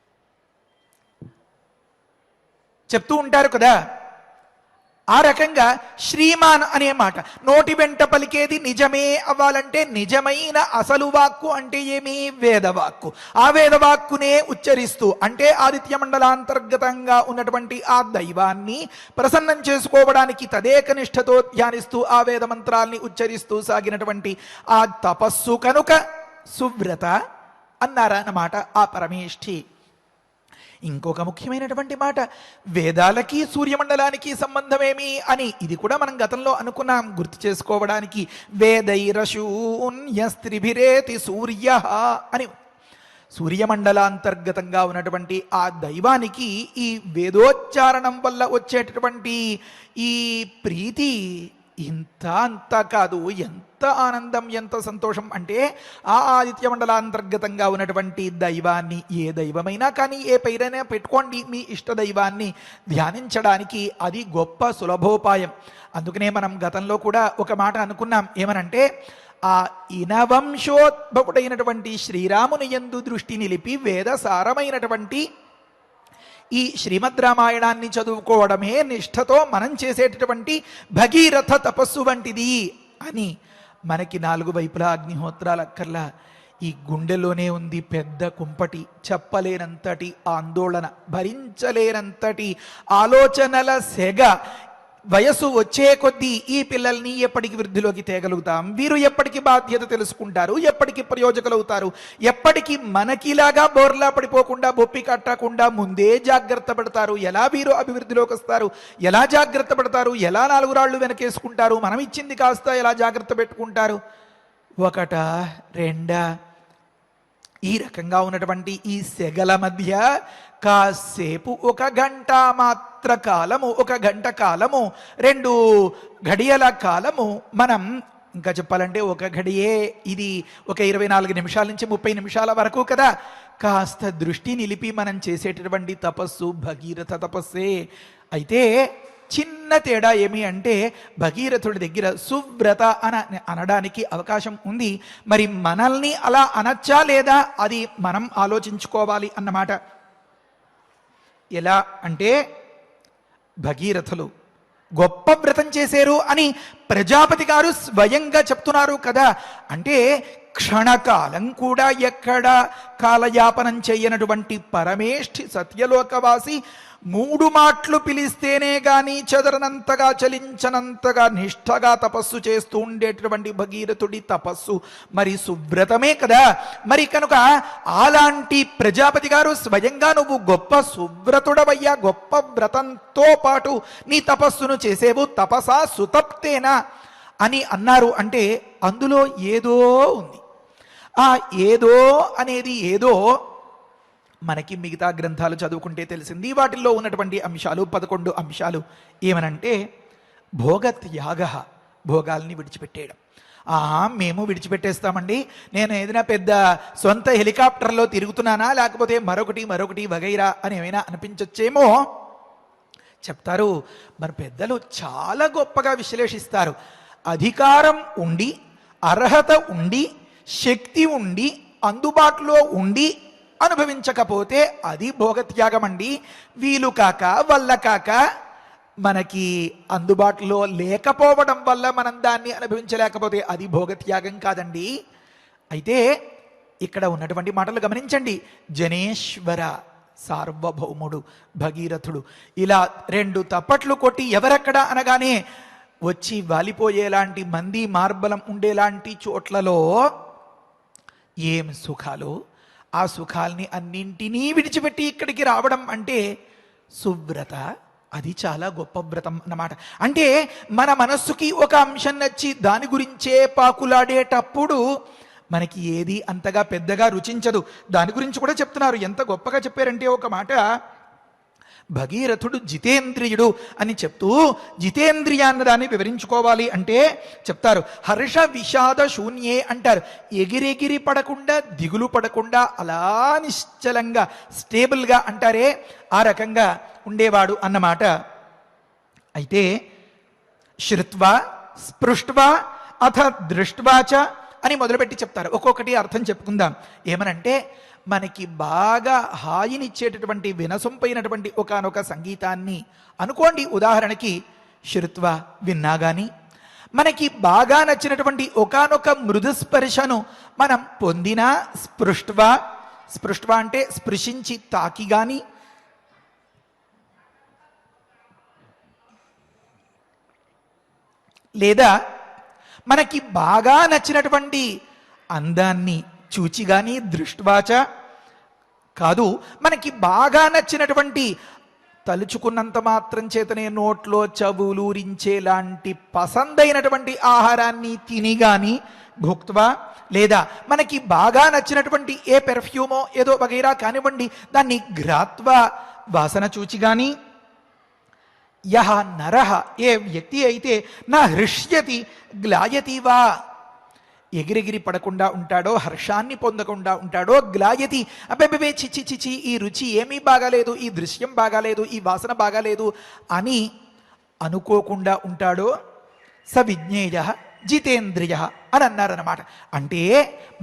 చెప్తూ ఉంటారు కదా. ఆ రకంగా శ్రీమాన్ అనే మాట నోటి వెంట పలికేది నిజమే అవ్వాలంటే నిజమైన అసలు వాక్కు అంటే ఏమి? వేదవాక్కు. ఆ వేదవాక్కునే ఉచ్చరిస్తూ అంటే ఆదిత్య మండలాంతర్గతంగా ఉన్నటువంటి ఆ దైవాన్ని ప్రసన్నం చేసుకోవడానికి తదేక నిష్ఠతో ధ్యానిస్తూ ఆ వేద మంత్రాల్ని ఉచ్చరిస్తూ సాగినటువంటి ఆ తపస్సు కనుక సువ్రత అన్నారన్నమాట ఆ పరమేష్ఠి. ఇంకొక ముఖ్యమైనటువంటి మాట, వేదాలకి సూర్యమండలానికి సంబంధమేమి అని ఇది కూడా మనం గతంలో అనుకున్నాం. గుర్తు చేసుకోవడానికి వేదైరశూన్యస్త్రిభిరేతి సూర్య అని సూర్యమండలాంతర్గతంగా ఉన్నటువంటి ఆ దైవానికి ఈ వేదోచ్చారణం వల్ల వచ్చేటటువంటి ఈ ప్రీతి ఇంత అంతా కాదు, ఎంత ఆనందం, ఎంత సంతోషం అంటే ఆ ఆదిత్య మండలాంతర్గతంగా ఉన్నటువంటి దైవాన్ని, ఏ దైవమైనా కానీ ఏ పేరైనా పెట్టుకోండి, మీ ఇష్ట దైవాన్ని ధ్యానించడానికి అది గొప్ప సులభోపాయం. అందుకనే మనం గతంలో కూడా ఒక మాట అనుకున్నాం, ఏమనంటే ఆ ఇనవంశోద్భవుడైనటువంటి శ్రీరాముని యందు దృష్టి నిలిపి వేదసారమైనటువంటి ఈ శ్రీమద్ రామాయణాన్ని చదువుకోవడమే నిష్ఠతో మనం చేసేటటువంటి భగీరథ తపస్సు వంటిది అని. మనకి 4 వైపులా అగ్నిహోత్రాలు అక్కర్లా, ఈ గుండెలోనే ఉంది పెద్ద కుంపటి, చెప్పలేనంతటి ఆందోళన, భరించలేనంతటి ఆలోచనల సెగ. వయసు వచ్చే కొద్దీ ఈ పిల్లల్ని ఎప్పటికి వృద్ధిలోకి తేగలుగుతాం, వీరు ఎప్పటికి బాధ్యత తెలుసుకుంటారు, ఎప్పటికి ప్రయోజకులవుతారు, ఎప్పటికి మనకిలాగా బోర్లా పడిపోకుండా బొప్పి కట్టకుండా ముందే జాగ్రత్త పడతారు, ఎలా వీరు అభివృద్ధిలోకి వస్తారు, ఎలా జాగ్రత్త పడతారు, ఎలా 4 రాళ్ళు వెనకేసుకుంటారు, మనం ఇచ్చింది కాస్త ఎలా జాగ్రత్త పెట్టుకుంటారు, ఒకటా రెండా, ఈ రకంగా ఉన్నటువంటి ఈ సెగల మధ్య కాసేపు 1 గంట మాత్ర కాలము, 1 గంట కాలము, 2 ఘడియల కాలము మనం, ఇంకా చెప్పాలంటే 1 ఘడియే ఇది ఒక 24 నిమిషాల నుంచి 30 నిమిషాల వరకు కదా, కాస్త దృష్టి నిలిపి మనం చేసేటటువంటి తపస్సు భగీరథ తపస్సే. అయితే చిన్న తేడా ఏమి అంటే భగీరథుడి దగ్గర సువ్రత అనడానికి అవకాశం ఉంది. మరి మనల్ని అలా అనచ్చా లేదా అది మనం ఆలోచించుకోవాలి అన్నమాట. ఎలా అంటే భగీరథులు గొప్ప వ్రతం చేశారు అని ప్రజాపతి గారు స్వయంగా చెప్తున్నారు కదా. అంటే క్షణకాలం కూడా ఎక్కడ కాలయాపనం చేయనటువంటి పరమేష్ఠి సత్యలోకవాసి 3 మాటలు పిలిస్తేనే గాని చెదరనంతగా చలించనంతగా నిష్ఠగా తపస్సు చేస్తూ ఉండేటటువంటి భగీరథుడి తపస్సు మరి సువ్రతమే కదా. మరి కనుక అలాంటి ప్రజాపతి గారు స్వయంగా నువ్వు గొప్ప సువ్రతుడవయ్యా, గొప్ప వ్రతంతో పాటు నీ తపస్సును చేసేవు, తపసా సుతప్తేనా అని అన్నారు. అంటే అందులో ఏదో ఉంది. ఆ ఏదో అనేది ఏదో మనకి మిగతా గ్రంథాలు చదువుకుంటే తెలిసింది. వాటిల్లో ఉన్నటువంటి అంశాలు 11 అంశాలు ఏమనంటే భోగత్యాగ, భోగాల్ని విడిచిపెట్టేయడం. మేము విడిచిపెట్టేస్తామండి, నేను ఏదైనా పెద్ద సొంత హెలికాప్టర్లో తిరుగుతున్నానా, లేకపోతే మరొకటి వగైరా అని ఏమైనా అనిపించొచ్చేమో. చెప్తారు మన పెద్దలు, చాలా గొప్పగా విశ్లేషిస్తారు. అధికారం ఉండి, అర్హత ఉండి, శక్తి ఉండి, అందుబాటులో ఉండి అనుభవించకపోతే అది భోగత్యాగం అండి. వీలు కాక వల్ల కాక మనకి అందుబాటులో లేకపోవడం వల్ల మనం దాన్ని అనుభవించలేకపోతే అది భోగత్యాగం కాదండి. అయితే ఇక్కడ ఉన్నటువంటి మాటలు గమనించండి. జనేశ్వర సార్వభౌముడు భగీరథుడు ఇలా 2 తప్పట్లు కొట్టి ఎవరక్కడ అనగానే వచ్చి వాలిపోయేలాంటి మంది మార్బలం ఉండేలాంటి చోట్లలో ఏం సుఖాలు, ఆ సుఖాల్ని అన్నింటినీ విడిచిపెట్టి ఇక్కడికి రావడం అంటే సువ్రత, అది చాలా గొప్ప వ్రతం అన్నమాట. అంటే మన మనస్సుకి ఒక అంశం నచ్చి దాని గురించే పాకులాడేటప్పుడు మనకి ఏది అంతగా పెద్దగా రుచించదు. దాని గురించి కూడా చెప్తున్నారు. ఎంత గొప్పగా చెప్పారంటే ఒక మాట, భగీరథుడు జితేంద్రియుడు అని చెప్తూ జితేంద్రియాన్న దాన్ని వివరించుకోవాలి అంటే చెప్తారు హర్ష విషాద శూన్యే అంటారు. ఎగిరెగిరి పడకుండా, దిగులు పడకుండా, అలా నిశ్చలంగా స్టేబుల్గా అంటారే, ఆ రకంగా ఉండేవాడు అన్నమాట. అయితే శ్రుత్వా స్పృష్ట్వా అథ దృష్ట్వాచ అని మొదలుపెట్టి చెప్తారు. ఒక్కొక్కటి అర్థం చెప్పుకుందాం. ఏమనంటే మనకి బాగా హాయినిచ్చేటటువంటి వినసొంపైనటువంటి ఒకానొక సంగీతాన్ని అనుకోండి, ఉదాహరణకి శ్రుత్వ విన్నా గాని, మనకి బాగా నచ్చినటువంటి ఒకానొక మృదుస్పర్శను మనం పొందినా స్పృష్ట్వ, స్పృష్ట్వ అంటే స్పృశించి తాకి గాని, లేదా మనకి బాగా నచ్చినటువంటి అందాన్ని చూచి గాని, దృష్ట్వాచ కాదు, మనకి బాగా నచ్చినటువంటి తలుచుకున్నంత మాత్రం చేతనే నోట్లో చవులూరించేలాంటి పసందైనటువంటి ఆహారాన్ని తిని గాని, భుక్త్వా, లేదా మనకి బాగా నచ్చినటువంటి ఏ పెర్ఫ్యూమో ఏదో వగైరా కానివ్వండి దాన్ని ఘ్రాత్వా వాసన చూచి గాని, యహ నరః, ఏ వ్యక్తి అయితే నా హృష్యతి గ్లాయతి వా, ఎగిరెగిరి పడకుండా ఉంటాడో, హర్షాన్ని పొందకుండా ఉంటాడో, గ్లాయతి అబ్బెబ్బే చిచి చిచి ఈ రుచి ఏమీ బాగాలేదు, ఈ దృశ్యం బాగాలేదు, ఈ వాసన బాగాలేదు అని అనుకోకుండా ఉంటాడో, స విజ్ఞేయ జితేంద్రియ అని అన్నారన్నమాట. అంటే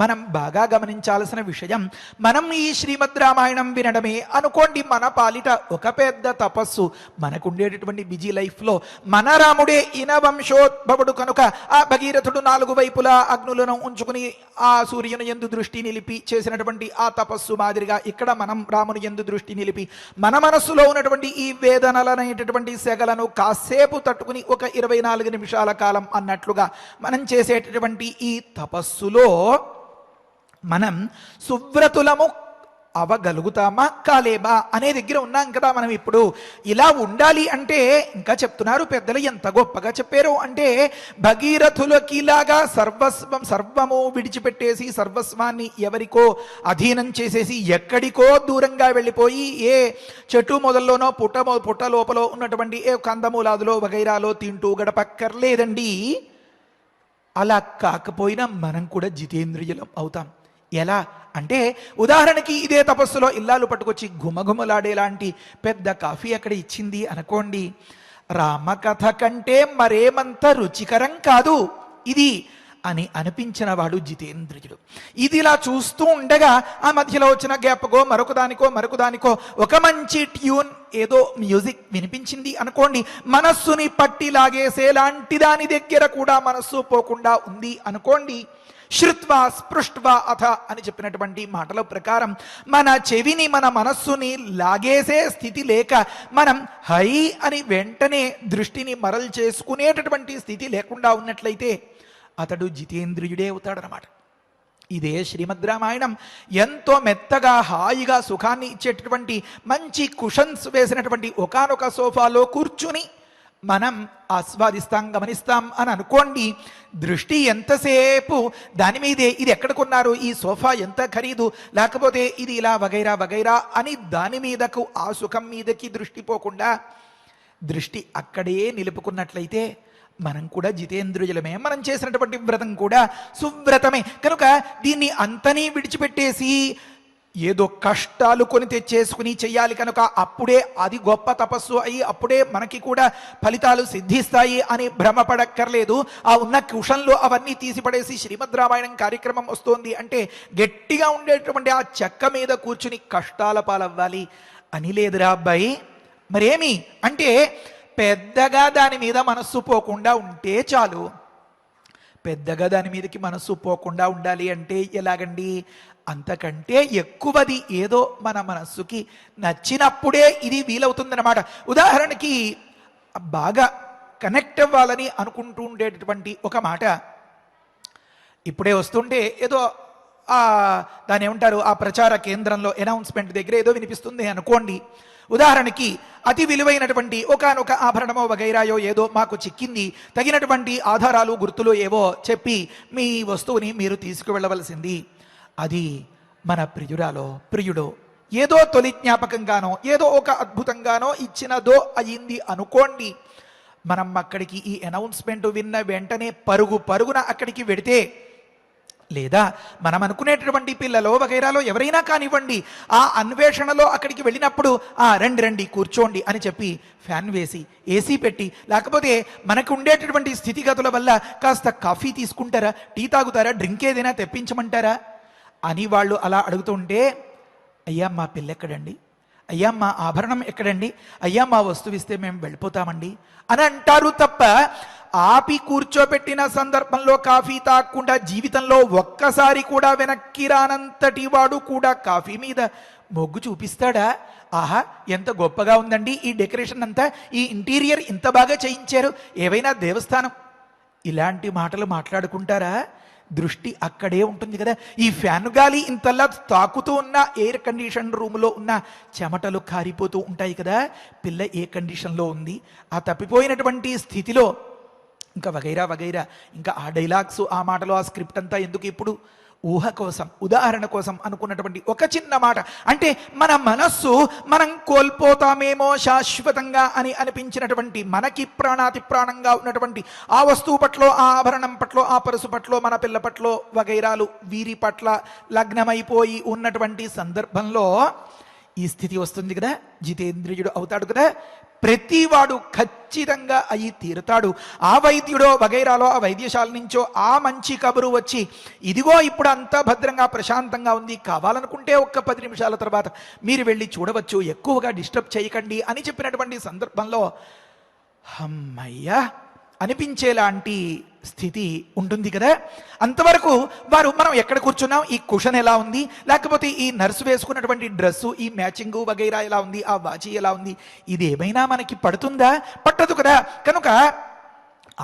మనం బాగా గమనించాల్సిన విషయం, మనం ఈ శ్రీమద్ రామాయణం వినడమే అనుకోండి మన పాలిట ఒక పెద్ద తపస్సు. మనకుండేటటువంటి బిజీ లైఫ్లో మన రాముడే ఇనవంశోద్భవుడు కనుక ఆ భగీరథుడు 4 వైపులా అగ్నులను ఉంచుకుని ఆ సూర్యుని యందు దృష్టి నిలిపి చేసినటువంటి ఆ తపస్సు మాదిరిగా ఇక్కడ మనం రాముని యందు దృష్టి నిలిపి మన మనస్సులో ఉన్నటువంటి ఈ వేదనలనేటటువంటి సెగలను కాసేపు తట్టుకుని ఒక 24 నిమిషాల కాలం అన్నట్లుగా మనం చేసేటటువంటి ఈ తపస్సులో మనం సువ్రతులము అవగలుగుతామా కాలేమా అనే దగ్గర ఉన్నాం కదా మనం ఇప్పుడు. ఇలా ఉండాలి అంటే ఇంకా చెప్తున్నారు పెద్దలు, ఎంత గొప్పగా చెప్పారు అంటే, భగీరథులకిలాగా సర్వము విడిచిపెట్టేసి సర్వస్వాన్ని ఎవరికో అధీనం చేసేసి ఎక్కడికో దూరంగా వెళ్ళిపోయి ఏ చెట్టు మొదల్లోనో పుట్ట లోపల ఉన్నటువంటి ఏ కందమూలాదులో వగైరాలో తింటూ గడపక్కర్లేదండి. అలా కాకపోయినా మనం కూడా జితేంద్రియులం అవుతాం. ఎలా అంటే, ఉదాహరణకి ఇదే తపస్సులో ఇల్లాలు పట్టుకొచ్చి ఘుమఘుమలాడేలాంటి పెద్ద కాఫీ అక్కడ ఇచ్చింది అనుకోండి, రామకథ కంటే మరేమంత రుచికరం కాదు ఇది అని అనిపించిన వాడు జితేంద్రియుడు. ఇది ఇలా చూస్తూ ఉండగా ఆ మధ్యలో వచ్చిన గ్యాప్కో మరొకదానికో ఒక మంచి ట్యూన్ ఏదో మ్యూజిక్ వినిపించింది అనుకోండి, మనస్సుని పట్టి లాగేసే లాంటి దాని దగ్గర కూడా మనస్సు పోకుండా ఉంది అనుకోండి, శ్రుత్వా స్పృష్ట్వా అథ అని చెప్పినటువంటి మాటల ప్రకారం మన చెవిని మన మనస్సుని లాగేసే స్థితి లేక మనం హై అని వెంటనే దృష్టిని మరల్ చేసుకునేటటువంటి స్థితి లేకుండా ఉన్నట్లయితే అతడు జితేంద్రియుడే అవుతాడనమాట. ఇదే శ్రీమద్ రామాయణం ఎంతో మెత్తగా హాయిగా సుఖాన్ని ఇచ్చేటటువంటి మంచి కుషన్స్ వేసినటువంటి ఒకానొక సోఫాలో కూర్చుని మనం ఆస్వాదిస్తాం, గమనిస్తాం అని అనుకోండి. దృష్టి ఎంతసేపు దాని మీదే, ఇది ఎక్కడ కొన్నారు, ఈ సోఫా ఎంత ఖరీదు, లేకపోతే ఇది ఇలా వగైరా అని దాని మీదకు ఆ సుఖం మీదకి దృష్టి పోకుండా దృష్టి అక్కడే నిలుపుకున్నట్లయితే మనం కూడా జితేంద్రియులమే. మనం చేసినటువంటి వ్రతం కూడా సువ్రతమే. కనుక దీన్ని అంతనీ విడిచిపెట్టేసి ఏదో కష్టాలు కొని తెచ్చేసుకుని చెయ్యాలి కనుక అప్పుడే అది గొప్ప తపస్సు అయ్యి అప్పుడే మనకి కూడా ఫలితాలు సిద్ధిస్తాయి అని భ్రమపడక్కర్లేదు. ఆ ఉన్న కుషన్లు అవన్నీ తీసిపడేసి శ్రీమద్ రామాయణం కార్యక్రమం వస్తోంది అంటే గట్టిగా ఉండేటువంటి ఆ చెక్క మీద కూర్చుని కష్టాల పాలవ్వాలి అని లేదురా అబ్బాయి. మరేమి అంటే పెద్దగా దాని మీద మనస్సు పోకుండా ఉంటే చాలు. పెద్దగా దాని మీదకి మనస్సు పోకుండా ఉండాలి అంటే ఎలాగండి? అంతకంటే ఎక్కువది ఏదో మన మనస్సుకి నచ్చినప్పుడే ఇది వీలవుతుందన్నమాట. ఉదాహరణకి బాగా కనెక్ట్ అవ్వాలని అనుకుంటూ ఉండేటటువంటి ఒక మాట ఇప్పుడే వస్తుంటే ఏదో దాని ఏమంటారు, ఆ ప్రచార కేంద్రంలో అనౌన్స్మెంట్ దగ్గర ఏదో వినిపిస్తుంది అనుకోండి. ఉదాహరణకి అతి విలువైనటువంటి ఒకానొక ఆభరణమో వగైరాయో ఏదో మాకు చిక్కింది, తగినటువంటి ఆధారాలు గుర్తులు ఏవో చెప్పి మీ వస్తువుని మీరు తీసుకువెళ్ళవలసింది. అది మన ప్రియుడో ఏదో తొలి జ్ఞాపకంగానో ఏదో ఒక అద్భుతంగానో ఇచ్చినదో అయింది అనుకోండి. మనం అక్కడికి ఈ అనౌన్స్మెంట్ విన్న వెంటనే పరుగున అక్కడికి వెడితే, లేదా మనం అనుకునేటటువంటి పిల్లలో వగైరాలో ఎవరైనా కానివ్వండి, ఆ అన్వేషణలో అక్కడికి వెళ్ళినప్పుడు రండి కూర్చోండి అని చెప్పి ఫ్యాన్ వేసి ఏసీ పెట్టి, లేకపోతే మనకు ఉండేటటువంటి స్థితిగతుల వల్ల కాస్త కాఫీ తీసుకుంటారా, టీ తాగుతారా, డ్రింక్ ఏదైనా తెప్పించమంటారా అని వాళ్ళు అలా అడుగుతుంటే, అయ్యా మా పిల్ల ఎక్కడండి, అయ్యా మా ఆభరణం ఎక్కడండి, అయ్యా మా వస్తువు ఇస్తే మేము వెళ్ళిపోతామండి అని అంటారు తప్ప, ఆపి కూర్చోబెట్టిన సందర్భంలో కాఫీ తాగకుండా జీవితంలో ఒక్కసారి కూడా వెనక్కి రానంతటి వాడు కూడా కాఫీ మీద మొగ్గు చూపిస్తాడా? ఆహా ఎంత గొప్పగా ఉందండి ఈ డెకరేషన్ అంతా, ఈ ఇంటీరియర్ ఇంత బాగా చేయించారు, ఏవైనా దేవస్థానం, ఇలాంటి మాటలు మాట్లాడుకుంటారా? దృష్టి అక్కడే ఉంటుంది కదా. ఈ ఫ్యాన్ గాలి ఇంతలా తాకుతూ ఉన్న ఎయిర్ కండిషన్ రూమ్లో ఉన్న చెమటలు కారిపోతూ ఉంటాయి కదా. పిల్ల ఏ కండిషన్లో ఉంది, ఆ తప్పిపోయినటువంటి స్థితిలో ఇంకా వగైరా ఇంకా ఆ డైలాగ్స్, ఆ మాటలు, ఆ స్క్రిప్ట్ అంతా ఎందుకు ఇప్పుడు, ఊహ కోసం, ఉదాహరణ కోసం అనుకున్నటువంటి ఒక చిన్న మాట. అంటే మన మనస్సు మనం కోల్పోతామేమో శాశ్వతంగా అని అనిపించినటువంటి, మనకి ప్రాణాతి ప్రాణంగా ఉన్నటువంటి ఆ వస్తువు పట్ల, ఆ ఆభరణం పట్ల, ఆ పరుసు పట్ల, మన పిల్ల పట్ల వగైరాలు వీరి పట్ల లగ్నమైపోయి ఉన్నటువంటి సందర్భంలో ఈ స్థితి వస్తుంది కదా, జితేంద్రియుడు అవుతాడు కదా. ప్రతివాడు ఖచ్చితంగా అయి తీరుతాడు. ఆ వైద్యుడో వగైరాలో, ఆ వైద్యశాల నుంచో ఆ మంచి కబురు వచ్చి, ఇదిగో ఇప్పుడు అంతా భద్రంగా ప్రశాంతంగా ఉంది, కావాలనుకుంటే ఒక్క 10 నిమిషాల తర్వాత మీరు వెళ్ళి చూడవచ్చు, ఎక్కువగా డిస్టర్బ్ చేయకండి అని చెప్పినటువంటి సందర్భంలో అమ్మయ్యా అనిపించేలాంటి స్థితి ఉంటుంది కదా. అంతవరకు వారు మనం ఎక్కడ కూర్చున్నాం, ఈ కుషన్ ఎలా ఉంది, లేకపోతే ఈ నర్సు వేసుకున్నటువంటి డ్రెస్సు, ఈ మ్యాచింగు వగైరా ఎలా ఉంది, ఆ వాచి ఎలా ఉంది, ఇది ఏమైనా మనకి పడుతుందా? పట్టదు కదా. కనుక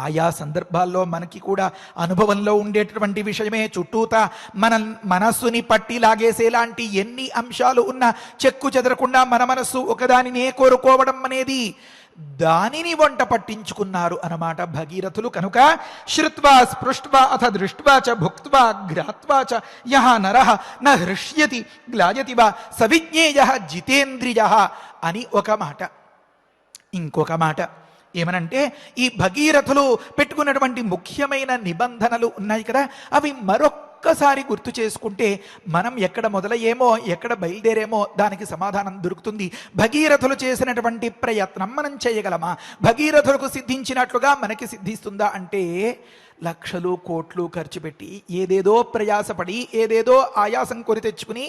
ఆయా సందర్భాల్లో మనకి కూడా అనుభవంలో ఉండేటటువంటి విషయమే. చుట్టూతా మన మనస్సుని పట్టి లాగేసేలాంటి ఎన్ని అంశాలు ఉన్నా చెక్కు చెదరకుండా మన మనస్సు ఒకదానినే కోరుకోవడం అనేది, దానిని వంట పట్టించుకున్నారు అన్నమాట భగీరథులు. కనుక శ్రుత్వా స్పృష్ట్వా అథ దృష్ట్వా చ భుక్త్వా ఘ్రాత్వా చ యః నరః న హృష్యతి గ్లాయతి వా సవిజ్ఞేయః జితేంద్రియః అని ఒక మాట. ఇంకొక మాట ఏమనంటే, ఈ భగీరథులు పెట్టుకున్నటువంటి ముఖ్యమైన నిబంధనలు ఉన్నాయి కదా, అవి మరొక్కసారి గుర్తు చేసుకుంటే మనం ఎక్కడ మొదలయ్యేమో, ఎక్కడ బయలుదేరేమో దానికి సమాధానం దొరుకుతుంది. భగీరథులు చేసినటువంటి ప్రయత్నం మనం చేయగలమా? భగీరథులకు సిద్ధించినట్లుగా మనకి సిద్ధిస్తుందా అంటే, లక్షలు కోట్లు ఖర్చు పెట్టి ఏదేదో ప్రయాసపడి ఏదేదో ఆయాసం కొని తెచ్చుకుని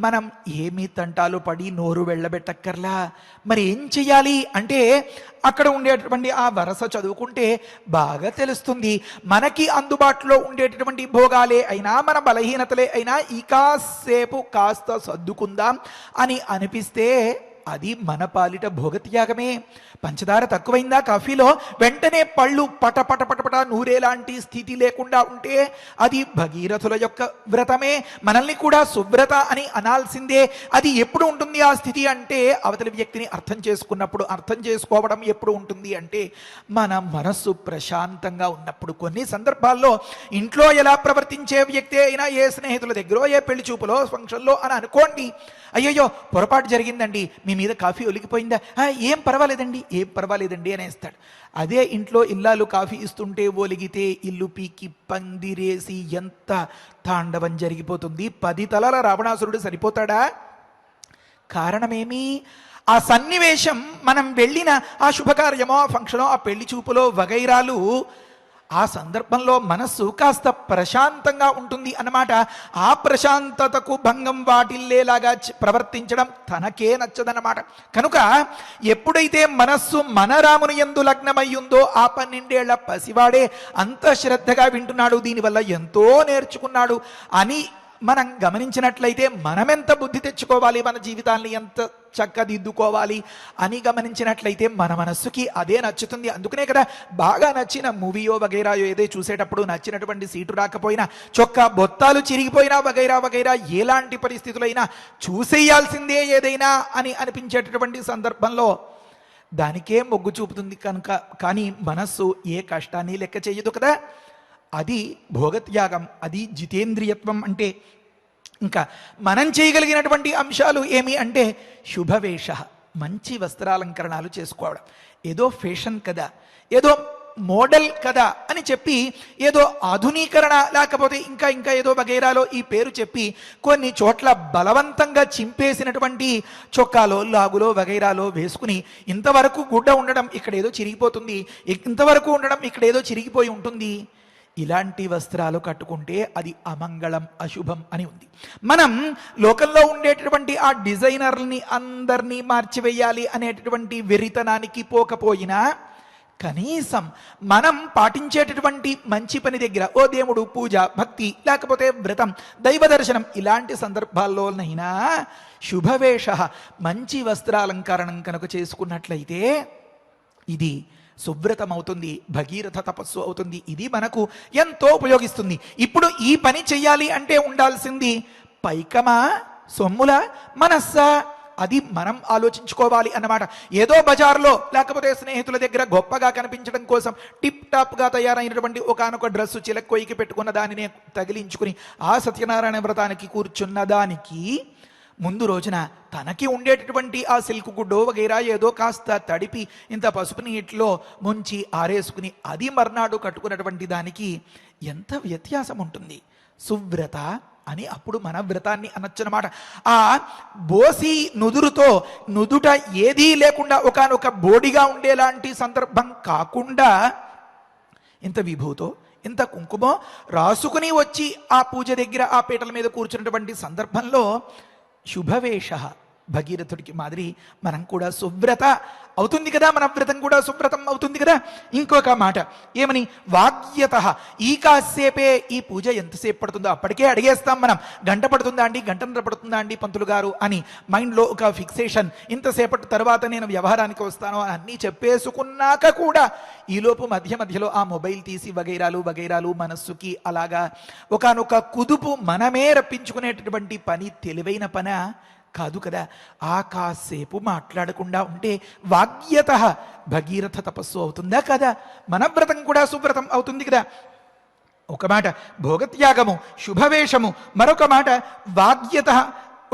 మనం ఏమీ తంటాలు పడి నోరు వెళ్ళబెట్టక్కర్లా. మరి ఏం చెయ్యాలి అంటే, అక్కడ ఉండేటటువంటి ఆ వరస చదువుకుంటే బాగా తెలుస్తుంది. మనకి అందుబాటులో ఉండేటటువంటి భోగాలే అయినా, మన బలహీనతలే అయినా, ఈ కాసేపు కాస్త సర్దుకుందాం అని అనిపిస్తే అది మన పాలిట భోగత్యాగమే. పంచదార తక్కువైందా కాఫీలో, వెంటనే పళ్ళు పటపట పటపట నూరేలాంటి స్థితి లేకుండా ఉంటే అది భగీరథుల యొక్క వ్రతమే. మనల్ని కూడా సువ్రత అని అనాల్సిందే. అది ఎప్పుడు ఉంటుంది ఆ స్థితి అంటే, అవతలి వ్యక్తిని అర్థం చేసుకున్నప్పుడు. అర్థం చేసుకోవడం ఎప్పుడు ఉంటుంది అంటే, మన మనస్సు ప్రశాంతంగా ఉన్నప్పుడు. కొన్ని సందర్భాల్లో ఇంట్లో ఎలా ప్రవర్తించే వ్యక్తి అయినా, ఏ స్నేహితుల దగ్గర, ఏ పెళ్లి చూపులో, ఫంక్షన్లో అని అనుకోండి, అయ్యయ్యో పొరపాటు జరిగిందండి, మీ మీద కాఫీ ఒలికిపోయిందా, ఏం పర్వాలేదండి అనేస్తాడు. అదే ఇంట్లో ఇల్లాలు కాఫీ ఇస్తుంటే ఒలిగితే ఇల్లు పీకి పందిరేసి ఎంత తాండవం జరిగిపోతుంది. 10 తలల రావణాసురుడు సరిపోతాడా? కారణమేమి? ఆ సన్నివేశం, మనం వెళ్ళిన ఆ శుభకార్యమో, ఆ ఫంక్షనో, ఆ పెళ్లి చూపులో వగైరాలు, ఆ సందర్భంలో మనస్సు కాస్త ప్రశాంతంగా ఉంటుంది అన్నమాట. ఆ ప్రశాంతతకు భంగం వాటిల్లేలాగా ప్రవర్తించడం తనకే నచ్చదన్నమాట. కనుక ఎప్పుడైతే మనస్సు మన రాముని యందు లగ్నమయ్యుందో, ఆ 12 ఏళ్ల పసివాడే అంత శ్రద్ధగా వింటున్నాడు, దీనివల్ల ఎంతో నేర్చుకున్నాడు అని మనం గమనించినట్లయితే, మనమెంత బుద్ధి తెచ్చుకోవాలి, మన జీవితాన్ని ఎంత చక్కదిద్దుకోవాలి అని గమనించినట్లయితే మన మనస్సుకి అదే నచ్చుతుంది. అందుకనే కదా బాగా నచ్చిన మూవీయో వగైరాయో ఏదో చూసేటప్పుడు నచ్చినటువంటి సీటు రాకపోయినా, చొక్కా బొత్తాలు చిరిగిపోయినా వగైరా వగైరా ఎలాంటి పరిస్థితులైనా చూసేయాల్సిందే ఏదైనా అని అనిపించేటటువంటి సందర్భంలో దానికే మొగ్గు చూపుతుంది. కనుక కానీ మనస్సు ఏ కష్టాన్ని లెక్క చేయదు కదా. అది భోగత్యాగం, అది జితేంద్రియత్వం. అంటే ఇంకా మనం చేయగలిగినటువంటి అంశాలు ఏమి అంటే, శుభవేష, మంచి వస్త్రాలంకరణాలు చేసుకోవడం. ఏదో ఫ్యాషన్ కదా, ఏదో మోడల్ కదా అని చెప్పి ఏదో ఆధునీకరణ, లేకపోతే ఇంకా ఇంకా ఏదో వగైరాలో ఈ పేరు చెప్పి కొన్ని చోట్ల బలవంతంగా చింపేసినటువంటి చొక్కాలో, లాగులో వగైరాలో వేసుకుని, ఇంతవరకు గుడ్డ ఉండడం ఇక్కడ ఏదో చిరిగిపోతుంది, ఇంతవరకు ఉండడం ఇక్కడ ఏదో చిరిగిపోయి ఉంటుంది, ఇలాంటి వస్త్రాలు కట్టుకుంటే అది అమంగళం, అశుభం అని ఉంది. మనం లోకంలో ఉండేటటువంటి ఆ డిజైనర్ని అందరినీ మార్చివేయాలి అనేటటువంటి వెరితనానికి పోకపోయినా, కనీసం మనం పాటించేటటువంటి మంచి పని దగ్గర, ఓ దేవుడు, పూజ, భక్తి, లేకపోతే వ్రతం, దైవ దర్శనం, ఇలాంటి సందర్భాల్లోనైనా శుభవేష, మంచి వస్త్రాలంకరణం కనుక చేసుకున్నట్లయితే ఇది సువ్రతం అవుతుంది, భగీరథ తపస్సు అవుతుంది. ఇది మనకు ఎంతో ఉపయోగిస్తుంది. ఇప్పుడు ఈ పని చెయ్యాలి అంటే ఉండాల్సింది పైకమా, సొమ్ముల, మనస్సా? అది మనం ఆలోచించుకోవాలి అన్నమాట. ఏదో బజార్లో లేకపోతే స్నేహితుల దగ్గర గొప్పగా కనిపించడం కోసం టిప్ టాప్గా తయారైనటువంటి ఒకానొక డ్రెస్సు చిలక్కొయ్యికి పెట్టుకున్న దానినే తగిలించుకుని ఆ సత్యనారాయణ వ్రతానికి కూర్చున్న దానికి ముందు రోజున తనకి ఉండేటటువంటి ఆ సిల్క్ గుడ్డో వగైరా ఏదో కాస్త తడిపి ఇంత పసుపు నీటిలో ముంచి ఆరేసుకుని అది మర్నాడు కట్టుకున్నటువంటి దానికి ఎంత వ్యత్యాసం ఉంటుంది. సువ్రత అని అప్పుడు మన వ్రతాన్ని అనొచ్చనమాట. ఆ బోసి నుదురుతో నుదుట ఏదీ లేకుండా ఒకానొక బోడిగా ఉండేలాంటి సందర్భం కాకుండా ఇంత విభూతో ఇంత కుంకుమో రాసుకుని వచ్చి ఆ పూజ దగ్గర ఆ పీటల మీద కూర్చున్నటువంటి సందర్భంలో శుభవేష భగీరథుడికి మాదిరి మనం కూడా సువ్రత అవుతుంది కదా, మన వ్రతం కూడా సువ్రతం అవుతుంది కదా. ఇంకొక మాట ఏమని, వాగ్యత ఈ కాసేపే ఈ పూజ ఎంతసేపు పడుతుందో అప్పటికే అడిగేస్తాం మనం. గంట పడుతుందా అండి, గంటన్నర పడుతుందా అండి పంతులు గారు అని మైండ్లో ఒక ఫిక్సేషన్. ఇంతసేపటి తర్వాత నేను వ్యవహారానికి వస్తాను అని అన్నీ చెప్పేసుకున్నాక కూడా ఈలోపు మధ్య మధ్యలో ఆ మొబైల్ తీసి వగైరాలు మనస్సుకి అలాగా ఒకానొక కుదుపు మనమే రప్పించుకునేటటువంటి పని తెలివైన పన కాదు కదా. ఆ కాసేపు మాట్లాడకుండా ఉంటే వాగ్యత భగీరథ తపస్సు అవుతుందా కదా, మన వ్రతం కూడా సువ్రతం అవుతుంది కదా. ఒక మాట భోగత్యాగము, శుభవేషము, మరొక మాట వాగ్యత,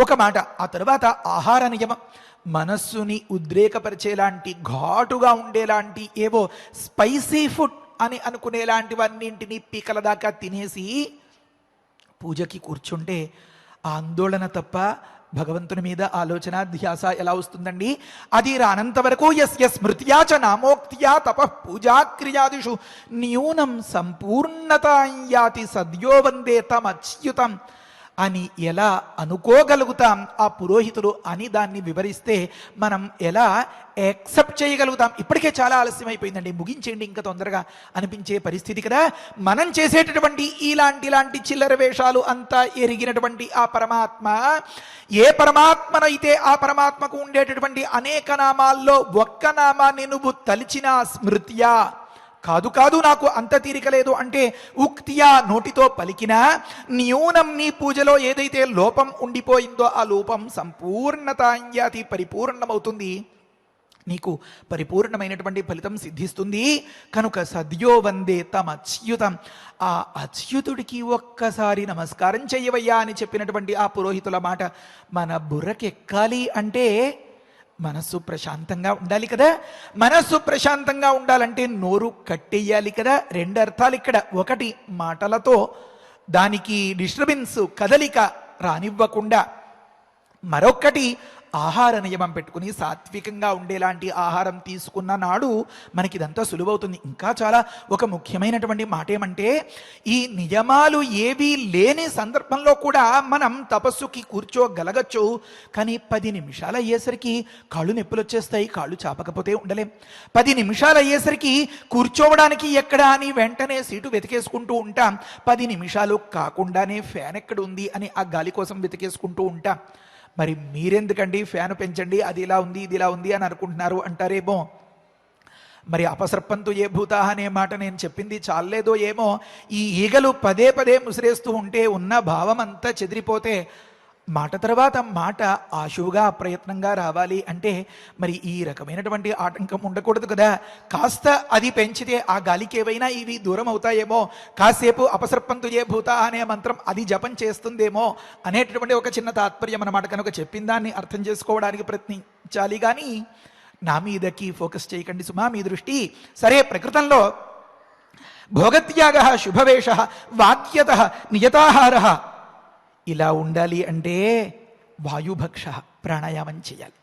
ఒక మాట ఆ తరువాత ఆహార నియమం. మనస్సుని ఉద్రేకపరిచేలాంటి ఘాటుగా ఉండేలాంటి ఏవో స్పైసీ ఫుడ్ అని అనుకునేలాంటివన్నింటినీ పీకల దాకా తినేసి పూజకి కూర్చుంటే ఆందోళన తప్ప భగవంతుని మీద ఆలోచన ధ్యాస ఎలా వస్తుందండి? అది రానంత వరకు యస్య స్మృత్యా చ నామోక్త్యా తపః పూజాక్రియాదిషు న్యూనం సంపూర్ణతాం యాతి సద్యో వందే తమచ్యుతం అని ఎలా అనుకోగలుగుతాం ఆ పురోహితుడు అని దాన్ని వివరిస్తే మనం ఎలా యాక్సెప్ట్ చేయగలుగుతాం? ఇప్పటికే చాలా ఆలస్యం అయిపోయిందండి, ముగించేయండి ఇంకా తొందరగా అనిపించే పరిస్థితి కదా. మనం చేసేటటువంటి ఇలాంటి చిల్లర వేషాలు అంతా ఎరిగినటువంటి ఆ పరమాత్మ, ఏ పరమాత్మనైతే ఆ పరమాత్మకు ఉండేటటువంటి అనేక నామాల్లో ఒక్క నామాన్ని నువ్వు తలిచిన స్మృత్యా, కాదు నాకు అంత తీరిక లేదు అంటే ఉక్తియా నోటితో పలికినా, న్యూనం నీ పూజలో ఏదైతే లోపం ఉండిపోయిందో ఆ లోపం సంపూర్ణతాంయాతి పరిపూర్ణమవుతుంది, నీకు పరిపూర్ణమైనటువంటి ఫలితం సిద్ధిస్తుంది. కనుక సద్యో వందే తమచ్యుతం, ఆ అచ్యుతుడికి ఒక్కసారి నమస్కారం చెయ్యవయ్యా అని చెప్పినటువంటి ఆ పురోహితుల మాట మన బుర్రకెక్కాలి అంటే మనస్సు ప్రశాంతంగా ఉండాలి కదా. మనస్సు ప్రశాంతంగా ఉండాలంటే నోరు కట్టేయాలి కదా. రెండు అర్థాలు ఇక్కడ, ఒకటి మాటలతో దానికి డిస్టర్బెన్స్ కదలిక రానివ్వకుండా, మరొక్కటి ఆహార నియమం పెట్టుకుని సాత్వికంగా ఉండేలాంటి ఆహారం తీసుకున్న నాడు మనకిదంతా సులువవుతుంది. ఇంకా చాలా ఒక ముఖ్యమైనటువంటి మాట ఏమంటే, ఈ నియమాలు ఏవీ లేని సందర్భంలో కూడా మనం తపస్సుకి కూర్చోగలగచ్చు. కానీ 10 నిమిషాలు అయ్యేసరికి కాళ్ళు నొప్పులు వచ్చేస్తాయి, కాళ్ళు చాపకపోతే ఉండలేం. 10 నిమిషాలు అయ్యేసరికి కూర్చోవడానికి ఎక్కడా అని వెంటనే సీటు వెతికేసుకుంటూ ఉంటాం. 10 నిమిషాలు కాకుండానే ఫ్యాన్ ఎక్కడ ఉంది అని ఆ గాలి కోసం వెతికేసుకుంటూ ఉంటాం. మరి మీరెందుకండి ఫ్యాను పెంచండి, అది ఇలా ఉంది ఇది ఇలా ఉంది అని అనుకుంటున్నారు అంటారేమో. మరి అపసర్పంతు ఏ భూతా అనే మాట నేను చెప్పింది చాలేదో ఏమో. ఈ ఈగలు పదే ముసిరేస్తూ ఉంటే ఉన్న భావం అంతా చెదిరిపోతే మాట తర్వాత మాట ఆశువుగా ప్రయత్నంగా రావాలి అంటే మరి ఈ రకమైనటువంటి ఆటంకం ఉండకూడదు కదా. కాస్త అది పెంచితే ఆ గాలికి ఏవైనా ఇవి దూరం అవుతాయేమో, కాసేపు అపసర్పంతు ఏ భూత అనే మంత్రం అది జపం చేస్తుందేమో అనేటటువంటి ఒక చిన్న తాత్పర్యం అన్నమాట. కనుక చెప్పిన దాన్ని అర్థం చేసుకోవడానికి ప్రయత్నించాలి కానీ నా మీదకి ఫోకస్ చేయకండి సుమా, మీ దృష్టి. సరే, ప్రకృతంలో భోగత్యాగ, శుభవేష, వాక్యత, నియతాహార ఇలా ఉండాలి అంటే వాయుభక్ష ప్రాణాయామం చేయాలి.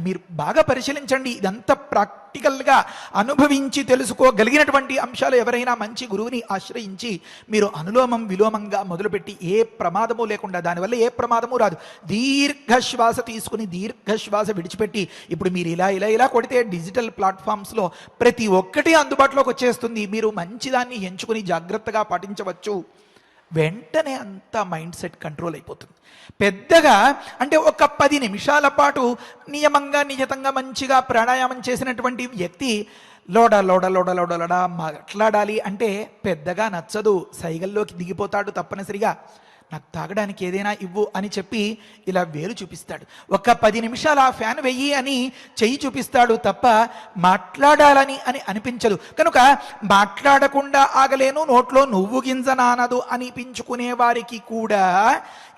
మీరు బాగా పరిశీలించండి, ఇదంతా ప్రాక్టికల్గా అనుభవించి తెలుసుకోగలిగినటువంటి అంశాలు. ఎవరైనా మంచి గురువుని ఆశ్రయించి మీరు అనులోమం విలోమంగా మొదలుపెట్టి ఏ ప్రమాదము లేకుండా, దానివల్ల ఏ ప్రమాదము రాదు, దీర్ఘశ్వాస తీసుకుని దీర్ఘశ్వాస విడిచిపెట్టి ఇప్పుడు మీరు ఇలా కొడితే డిజిటల్ ప్లాట్ఫామ్స్లో ప్రతి ఒక్కటి అందుబాటులోకి వచ్చేస్తుంది. మీరు మంచిదాన్ని ఎంచుకుని జాగ్రత్తగా పాటించవచ్చు. వెంటనే అంత మైండ్ సెట్ కంట్రోల్ అయిపోతుంది. పెద్దగా అంటే ఒక 10 నిమిషాల పాటు నియమంగా నియతంగా మంచిగా ప్రాణాయామం చేసినటువంటి వ్యక్తి లోడ మాట్లాడాలి అంటే పెద్దగా నచ్చదు, సైగల్లోకి దిగిపోతాడు తప్పనిసరిగా. నాకు తాగడానికి ఏదైనా ఇవ్వు అని చెప్పి ఇలా వేలు చూపిస్తాడు. ఒక్క 10 నిమిషాలు ఆ ఫ్యాన్ వెయ్యి అని చెయ్యి చూపిస్తాడు తప్ప మాట్లాడాలని అని అనిపించదు. కనుక మాట్లాడకుండా ఆగలేను, నోట్లో నువ్వు గింజ నానదు అనిపించుకునే వారికి కూడా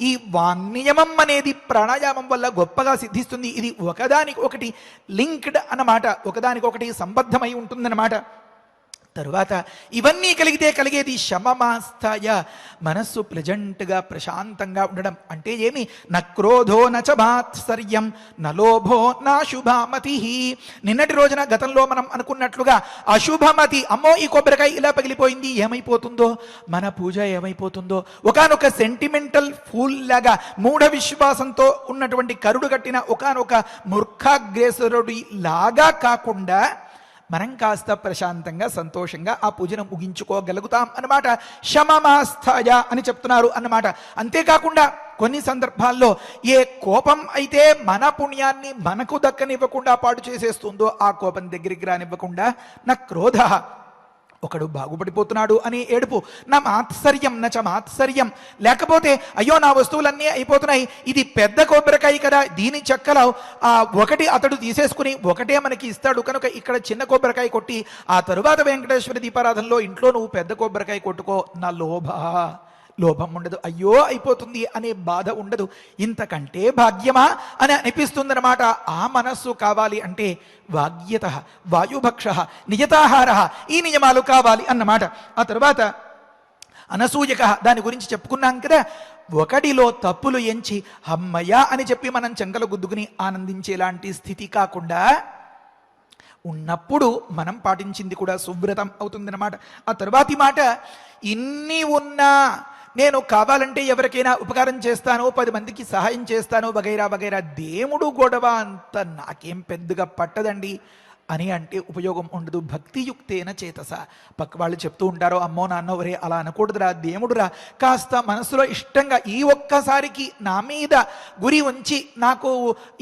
ఈ వాంగ్నియమం అనేది ప్రాణాయామం వల్ల గొప్పగా సిద్ధిస్తుంది. ఇది ఒకదానికి ఒకటి లింక్డ్ అన్నమాట, ఒకదానికొకటి సంబద్ధమై ఉంటుందన్నమాట. తరువాత ఇవన్నీ కలిగితే కలిగేది శమమాస్థాయ, మనస్సు ప్లెజెంట్గా ప్రశాంతంగా ఉండడం. అంటే ఏమి? న క్రోధో నచ మాత్సర్యం నలోభో నా శుభమతి. నిన్నటి రోజున గతంలో మనం అనుకున్నట్లుగా అశుభమతి, అమ్మో ఈ కొబ్బరికాయ ఇలా పగిలిపోయింది ఏమైపోతుందో, మన పూజ ఏమైపోతుందో, ఒకానొక సెంటిమెంటల్ ఫూల్ లాగా మూఢ విశ్వాసంతో ఉన్నటువంటి కరుడు కట్టిన ఒకానొక మూర్ఖాగ్రేసరుడి లాగా కాకుండా మనం కాస్త ప్రశాంతంగా సంతోషంగా ఆ పూజను ముగించుకోగలుగుతాం అన్నమాట. శమమాస్థాయ అని చెప్తున్నారు అన్నమాట. అంతేకాకుండా కొన్ని సందర్భాల్లో ఏ కోపం అయితే మన పుణ్యాన్ని మనకు దక్కనివ్వకుండా పాడు చేసేస్తుందో ఆ కోపం దగ్గరికి రానివ్వకుండా నా క్రోధ, ఒకడు బాగుపడిపోతున్నాడు అని ఏడుపు, నా మాత్సర్యం నచ మాత్సర్యం, లేకపోతే అయ్యో నా వస్తువులన్నీ అయిపోతున్నాయి, ఇది పెద్ద కొబ్బరికాయ కదా, దీని చెక్కలో ఒకటి అతడు తీసేసుకుని ఒకటే మనకి ఇస్తాడు కనుక ఇక్కడ చిన్న కొబ్బరికాయ కొట్టి ఆ తరువాత వెంకటేశ్వర దీపారాధనలో ఇంట్లో నువ్వు పెద్ద కొబ్బరికాయ కొట్టుకో, నా లోభం ఉండదు, అయ్యో అయిపోతుంది అనే బాధ ఉండదు. ఇంతకంటే భాగ్యమా అని అనిపిస్తుందన్నమాట. ఆ మనస్సు కావాలి అంటే వాగ్యత, వాయుభక్ష, నియతాహార, ఈ నియమాలు కావాలి అన్నమాట. ఆ తర్వాత అనసూయక, దాని గురించి చెప్పుకున్నాం కదా. ఒకటిలో తప్పులు ఎంచి అమ్మయ్య అని చెప్పి మనం చెంగలు గుద్దుకుని ఆనందించేలాంటి స్థితి కాకుండా ఉన్నప్పుడు మనం పాటించింది కూడా సువ్రతం అవుతుందన్నమాట. ఆ తర్వాతి మాట, ఇన్ని ఉన్నా నేను కావాలంటే ఎవరికైనా ఉపకారం చేస్తాను, 10 మందికి సహాయం చేస్తాను వగైరా వగైరా, దేవుడు గొడవ అంత నాకేం పెద్దగా పట్టదండి అని అంటే ఉపయోగం ఉండదు. భక్తియుక్తేన చేతస. పక్క వాళ్ళు చెప్తూ ఉంటారు, అమ్మో నాన్న ఒరే అలా అనకూడదురా, దేవుడురా, కాస్త మనసులో ఇష్టంగా ఈ ఒక్కసారికి నా మీద గురి ఉంచి నాకు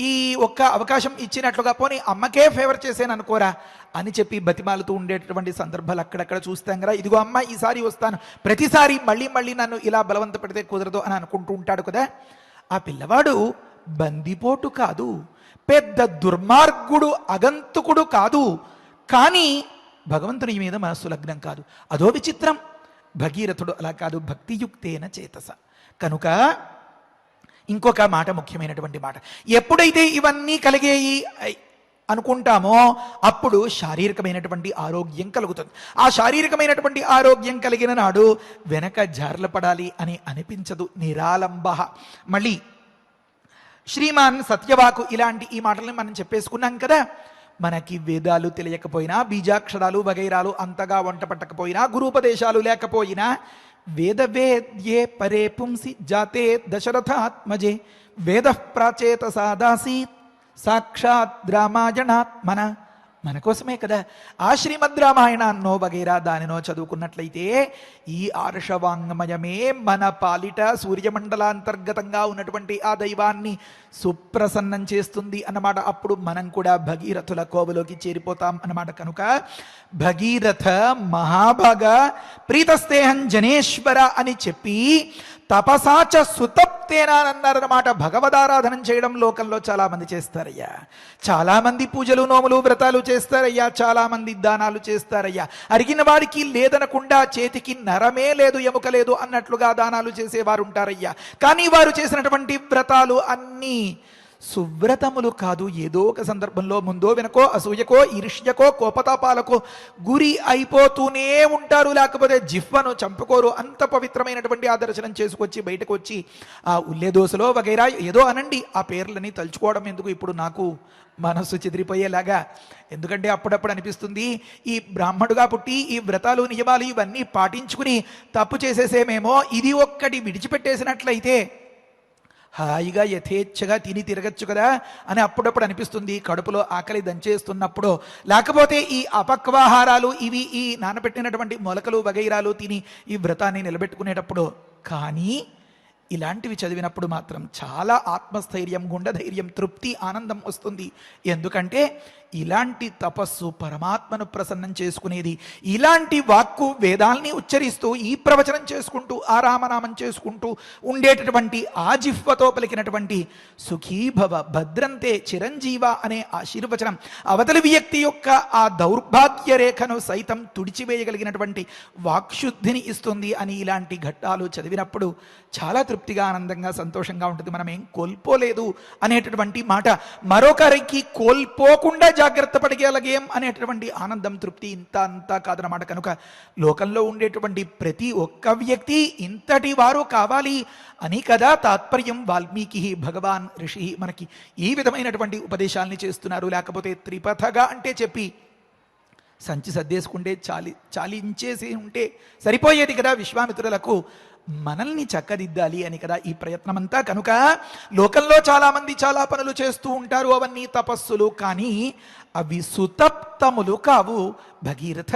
ఈ ఒక్క అవకాశం ఇచ్చినట్లుగా, పోనీ అమ్మకే ఫేవర్ చేసాను అనుకోరా అని చెప్పి బతిమాలుతూ ఉండేటటువంటి సందర్భాలు అక్కడక్కడ చూస్తాం కదా. ఇదిగో అమ్మ ఈసారి వస్తాను, ప్రతిసారి మళ్ళీ నన్ను ఇలా బలవంత పెడితే కుదరదు అని అనుకుంటూ ఉంటాడు కదా. ఆ పిల్లవాడు బందిపోటు కాదు, పెద్ద దుర్మార్గుడు, అగంతుకుడు కాదు, కానీ భగవంతుని మీద మనస్సు లగ్నం కాదు. అదో విచిత్రం. భగీరథుడు అలా కాదు, భక్తియుక్తేన చేతస. కనుక ఇంకొక మాట, ముఖ్యమైనటువంటి మాట, ఎప్పుడైతే ఇవన్నీ కలిగేయి అనుకుంటామో అప్పుడు శారీరకమైనటువంటి ఆరోగ్యం కలుగుతుంది. ఆ శారీరకమైనటువంటి ఆరోగ్యం కలిగిన నాడు వెనక జార్ల పడాలి అని అనిపించదు. నిరాలంబ. మళ్ళీ శ్రీమాన్ సత్యవాకు ఇలాంటి ఈ మాటలను మనం చెప్పేసుకున్నాం కదా. మనకి వేదాలు తెలియకపోయినా, బీజాక్షరాలు వగైరాలు అంతగా వంట పట్టకపోయినా, గురూపదేశాలు లేకపోయినా, వేదవేద్యే పరే పుంసి జాతే దశరథాత్మజే వేద ప్రాచేత సాదాసీత్ సాక్షాత్ రామాయణాత్మన. మన కోసమే కదా ఆ శ్రీమద్ రామాయణాన్నో వగైరా దానినో చదువుకున్నట్లయితే ఈ ఆర్షవాంగమయమే మన పాలిట సూర్యమండలాంతర్గతంగా ఉన్నటువంటి ఆ దైవాన్ని సుప్రసన్నం చేస్తుంది అన్నమాట. అప్పుడు మనం కూడా భగీరథుల కోవలోకి చేరిపోతాం అన్నమాట. కనుక భగీరథ మహాభాగ ప్రీతస్తేహం జనేశ్వర అని చెప్పి తపసాచ సుతప్తేనా అన్నారన్నమాట. భగవదారాధనం చేయడం లోకంలో చాలామంది చేస్తారయ్యా, చాలామంది పూజలు నోములు వ్రతాలు చేస్తారయ్యా, చాలామంది దానాలు చేస్తారయ్యా. అరిగిన వాడికి లేదనకుండా చేతికి నరమే లేదు, ఎముక లేదు అన్నట్లుగా దానాలు చేసేవారు ఉంటారయ్యా. కానీ వారు చేసినటువంటి వ్రతాలు అన్నీ సువ్రతములు కాదు. ఏదో ఒక సందర్భంలో ముందో వెనకో అసూయకో ఈర్ష్యకో కోపతాపాలకో గురి అయిపోతూనే ఉంటారు, లేకపోతే జిహ్వను చంపుకోరు. అంత పవిత్రమైనటువంటి ఆ దర్శనం చేసుకొచ్చి బయటకు వచ్చి ఆ ఉల్లేదోసలో వగైరా ఏదో అనండి, ఆ పేర్లని తలుచుకోవడం ఎందుకు ఇప్పుడు నాకు మనస్సు చెదిరిపోయేలాగా. ఎందుకంటే అప్పుడప్పుడు అనిపిస్తుంది, ఈ బ్రాహ్మడుగా పుట్టి ఈ వ్రతాలు నియమాలు ఇవన్నీ పాటించుకుని తప్పు చేసేసేమేమో, ఇది ఒక్కటి విడిచిపెట్టేసినట్లయితే హాయిగా యథేచ్ఛగా తిని తిరగచ్చు కదా అని అప్పుడప్పుడు అనిపిస్తుంది. కడుపులో ఆకలి దంచేస్తున్నప్పుడు, లేకపోతే ఈ అపక్వాహారాలు ఇవి ఈ నానబెట్టినటువంటి మొలకలు వగైరాలు తిని ఈ వ్రతాన్ని నిలబెట్టుకునేటప్పుడు. కానీ ఇలాంటివి చదివినప్పుడు మాత్రం చాలా ఆత్మస్థైర్యం, గుండెధైర్యం, తృప్తి, ఆనందం వస్తుంది. ఎందుకంటే ఇలాంటి తపస్సు పరమాత్మను ప్రసన్నం చేసుకునేది. ఇలాంటి వాక్కు వేదాల్ని ఉచ్చరిస్తూ ఈ ప్రవచనం చేసుకుంటూ ఆ రామనామం చేసుకుంటూ ఉండేటటువంటి ఆ జిహ్వతో పలికినటువంటి సుఖీభవ భద్రంతే చిరంజీవ అనే ఆశీర్వచనం అవతలి వ్యక్తి యొక్క ఆ దౌర్భాగ్య రేఖను సైతం తుడిచివేయగలిగినటువంటి వాక్శుద్ధిని ఇస్తుంది అని ఇలాంటి ఘట్టాలు చదివినప్పుడు చాలా తృప్తిగా, ఆనందంగా, సంతోషంగా ఉంటుంది. మనం ఏం కోల్పోలేదు అనేటటువంటి మాట, మరొకరికి కోల్పోకుండా జాగ్రత్త పడగలిగేం అనేటటువంటి ఆనందం, తృప్తి ఇంత అంతా కాదనమాట. కనుక లోకంలో ఉండేటువంటి ప్రతి ఒక్క వ్యక్తి ఇంతటి వారు కావాలి అని కదా తాత్పర్యం. వాల్మీకి భగవాన్ ఋషి మనకి ఈ విధమైనటువంటి ఉపదేశాల్ని చేస్తున్నారు. లేకపోతే త్రిపథగా అంటే చెప్పి సంచి సర్దేసుకుంటే చాలించేసి ఉంటే సరిపోయేది కదా విశ్వామిత్రులకు. మనల్ని చక్కదిద్దాలి అని కదా ఈ ప్రయత్నమంతా. కనుక లోకంలో చాలామంది చాలా పనులు చేస్తూ ఉంటారు, అవన్నీ తపస్సులు, కానీ అవి సుతప్తములు కావు. భగీరథ,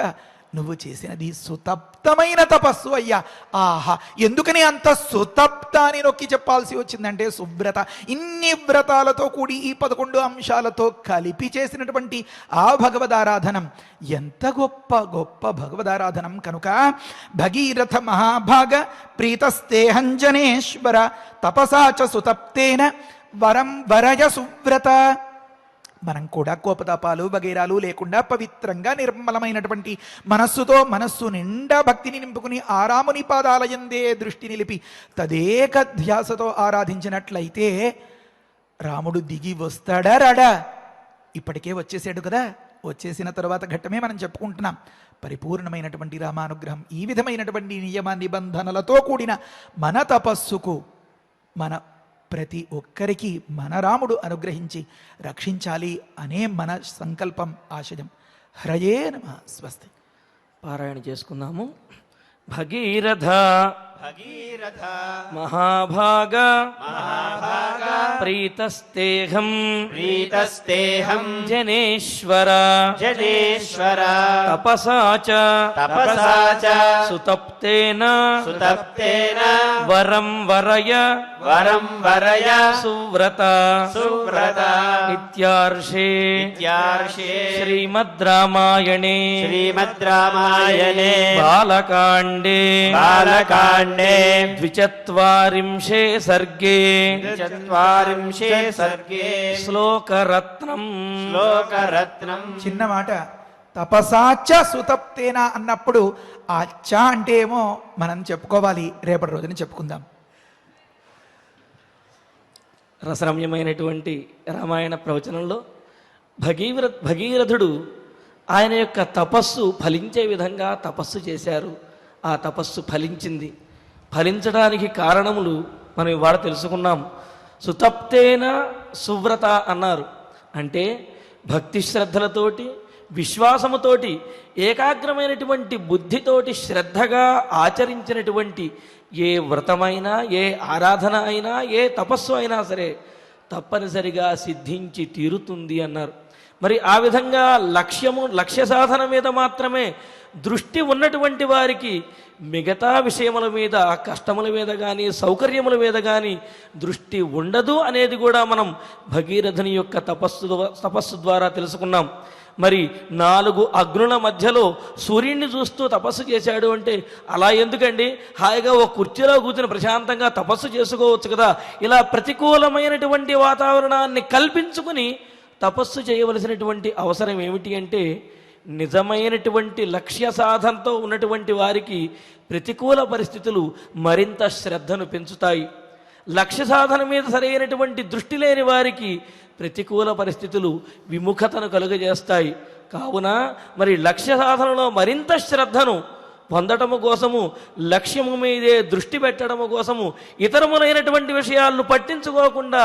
నువ్వు చేసినది సుతప్తమైన తపస్సు అయ్యా. ఆహా, ఎందుకని అంత సుతప్త అని నొక్కి చెప్పాల్సి వచ్చిందంటే సువ్రత. ఇన్ని వ్రతాలతో కూడి ఈ 11 అంశాలతో కలిపి చేసినటువంటి ఆ భగవదారాధనం ఎంత గొప్ప గొప్ప భగవదారాధనం. కనుక భగీరథ మహాభాగ ప్రీతస్తేహంజనేశ్వర తపసాచ సుతప్తేన వరం వరయ సువ్రత. మనం కూడా కోపతాపాలు వగైరాలు లేకుండా పవిత్రంగా నిర్మలమైనటువంటి మనస్సుతో, మనస్సు నిండా భక్తిని నింపుకుని ఆరాముని పాదాలయందే దృష్టి నిలిపి తదేక ధ్యాసతో ఆరాధించినట్లయితే రాముడు దిగి వస్తాడా రాడా? ఇప్పటికే వచ్చేసాడు కదా. వచ్చేసిన తరువాత ఘట్టమే మనం చెప్పుకుంటున్నాం. పరిపూర్ణమైనటువంటి రామానుగ్రహం, ఈ విధమైనటువంటి నియమ నిబంధనలతో కూడిన మన తపస్సుకు మన ప్రతి ఒక్కరికి మన రాముడు అనుగ్రహించి రక్షించాలి అనే మన సంకల్పం, ఆశయం. హరయే నమః. స్వస్తి. పారాయణ చేసుకుందాము. భగీరథ భగీరథ మహాభాగ మహాభాగ ప్రీతస్తేహం ప్రీతస్తేహం జనేశ్వర జనేశ్వర తపసా చ తపసా చ సుతప్తేన సుతప్తేన వరం వరయ వరం వరయ సువ్రత సువ్రత. ఇత్యార్షే ఇత్యార్షే శ్రీమద్ రామాయణే శ్రీమద్ రామాయణే బాలకాండే బాలకాండే ద్విచత్వారింశే సర్గే చత్వారింశే సర్గే శ్లోకరత్నం శ్లోకరత్నం. చిన్న మాట, తపసాచ సుతప్తేన అన్నప్పుడు ఆ చ అంటే ఏమో మనం చెప్పుకోవాలి, రేపటి రోజున చెప్పుకుందాం. రసరమ్యమైనటువంటి రామాయణ ప్రవచనంలో భగీరథుడు ఆయన యొక్క తపస్సు ఫలించే విధంగా తపస్సు చేశారు. ఆ తపస్సు ఫలించింది. ఫలించడానికి కారణములు మనం ఇవాళ తెలుసుకున్నాం. సుతప్తేన సువ్రత అన్నారు. అంటే భక్తి శ్రద్ధలతోటి, విశ్వాసముతోటి, ఏకాగ్రమైనటువంటి బుద్ధితోటి శ్రద్ధగా ఆచరించినటువంటి ఏ వ్రతమైనా, ఏ ఆరాధన అయినా, ఏ తపస్సు అయినా సరే తప్పనిసరిగా సిద్ధించి తీరుతుంది అన్నారు. మరి ఆ విధంగా లక్ష్య సాధన మీద మాత్రమే దృష్టి ఉన్నటువంటి వారికి మిగతా విషయముల మీద, కష్టముల మీద కానీ, సౌకర్యముల మీద కానీ దృష్టి ఉండదు అనేది కూడా మనం భగీరథుని యొక్క తపస్సు ద్వారా తెలుసుకున్నాం. మరి 4 అగ్నుల మధ్యలో సూర్యుడిని చూస్తూ తపస్సు చేశాడు అంటే అలా ఎందుకండి? హాయిగా ఒక కుర్చీలో కూర్చుని ప్రశాంతంగా తపస్సు చేసుకోవచ్చు కదా. ఇలా ప్రతికూలమైనటువంటి వాతావరణాన్ని కల్పించుకుని తపస్సు చేయవలసినటువంటి అవసరం ఏమిటి అంటే, నిజమైనటువంటి లక్ష్య సాధనతో ఉన్నటువంటి వారికి ప్రతికూల పరిస్థితులు మరింత శ్రద్ధను పెంచుతాయి. లక్ష్య సాధన మీద సరైనటువంటి దృష్టి లేని వారికి ప్రతికూల పరిస్థితులు విముఖతను కలుగజేస్తాయి. కావున మరి లక్ష్య సాధనలో మరింత శ్రద్ధను పొందటము కోసము, లక్ష్యము మీదే దృష్టి పెట్టడము కోసము ఇతరములైనటువంటి విషయాలను పట్టించుకోకుండా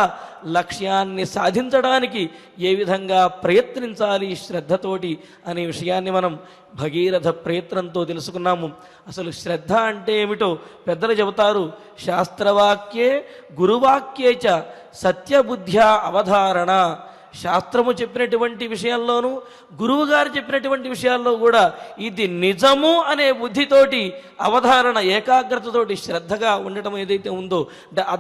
లక్ష్యాన్ని సాధించడానికి ఏ విధంగా ప్రయత్నించాలి శ్రద్ధతోటి అనే విషయాన్ని మనం భగీరథ ప్రయత్నంతో తెలుసుకున్నాము. అసలు శ్రద్ధ అంటే ఏమిటో పెద్దలు చెబుతారు. శాస్త్రవాక్యే గురువాక్యే చ సత్యబుద్ధ్యా అవధారణ. శాస్త్రము చెప్పినటువంటి విషయాల్లోనూ గురువు గారు చెప్పినటువంటి విషయాల్లో కూడా ఇది నిజము అనే బుద్ధితోటి అవధారణ ఏకాగ్రతతోటి శ్రద్ధగా ఉండటం ఏదైతే ఉందో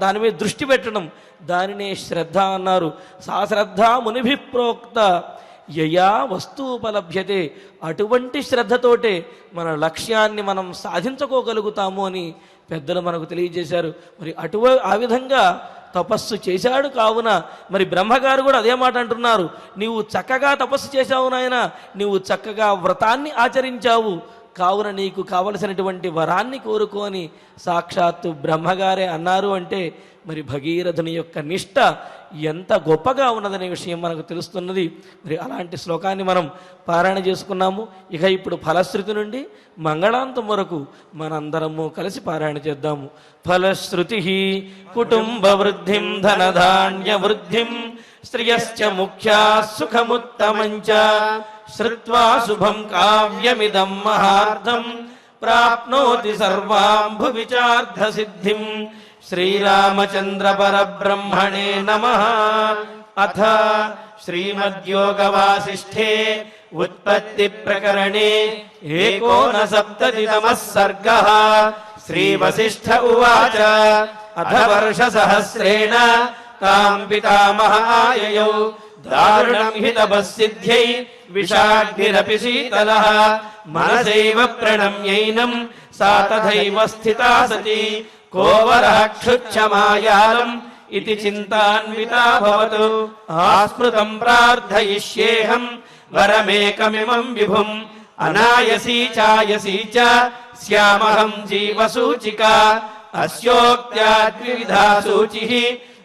దాని మీద దృష్టి పెట్టడం దానినే శ్రద్ధ అన్నారు. సా శ్రద్ధ మునిభిప్రోక్త యయా వస్తువుపలభ్యతే. అటువంటి శ్రద్ధతోటే మన లక్ష్యాన్ని మనం సాధించుకోగలుగుతాము అని పెద్దలు మనకు తెలియజేశారు. మరి ఆ విధంగా తపస్సు చేశాడు. కావున మరి బ్రహ్మగారు కూడా అదే మాట అంటున్నారు, నీవు చక్కగా తపస్సు చేశావు నాయన, నీవు చక్కగా వ్రతాన్ని ఆచరించావు, కావున నీకు కావలసినటువంటి వరాన్ని కోరుకో అని సాక్షాత్తు బ్రహ్మగారే అన్నారు. అంటే మరి భగీరథుని యొక్క నిష్ఠ ఎంత గొప్పగా ఉన్నదనే విషయం మనకు తెలుస్తున్నది. మరి అలాంటి శ్లోకాన్ని మనం పారాయణ చేసుకున్నాము. ఇక ఇప్పుడు ఫలశ్రుతి నుండి మంగళాంతం వరకు మనందరము కలిసి పారాయణ చేద్దాము. ఫలశ్రుతి కుటుంబ వృద్ధిం ధనధాన్య వృద్ధిం శ్రియశ్చ ముఖ్యా సుఖముత్తమంచ శ్రుత్వా శుభం కావ్యమిదం మహార్థం ప్రాప్నోతి సర్వాం భువిచార్థ సిద్ధిం. శ్రీరామచంద్ర పరబ్రహ్మణే నమః. అథ శ్రీమద్యోగవాసిష్ఠే ఉత్పత్తి ప్రకరణే 69తమః సర్గః. శ్రీవసిష్ఠ ఉవాచ అథ వర్షసహస్రేణ తాం పితామహాయయౌ దారుణం హి తపస్సిద్ధ్యై విషాగ్నిరపి శీతలః మనసైవ ప్రణమ్యైనం సా తథైవ స్థితా సతి కోవరః క్షుచ్చమాయాలం ఇతి చింతాన్వితా భవతు. ఆస్మృతం ప్రార్థయిష్యేహం వరమేకమిమం విభుం అనాయసీ చాయసీ చ స్యామహం జీవసూచికా. అస్యోక్త్యా ద్వివిధా శూచిః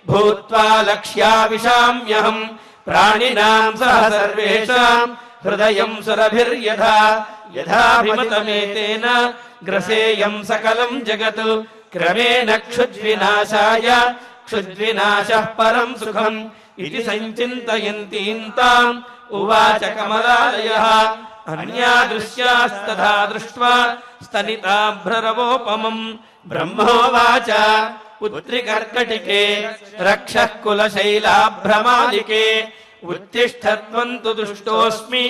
భూత్వా లక్ష్యావిశామ్యహం ప్రాణినాం సహ సర్వేషాం హృదయం సురభిర్యథా యథాభిమతమేతేన గ్రసేయం సకలం జగత్. క్రమేణ క్షుద్వినాశాయ క్షుద్వినాశః పరం సుఖం ఇది సంచింతయంతీం తాం ఉవాచ కమలాలయః. అన్యాదృశ్యాస్తథా దృష్ట్వా స్తనితాభ్రరవోపమం. బ్రహ్మోవాచ పుత్రికర్కటికే రక్షః కులశైలాభ్రమాలికే ఉత్తిష్ఠత్వం తు దుష్టోస్మి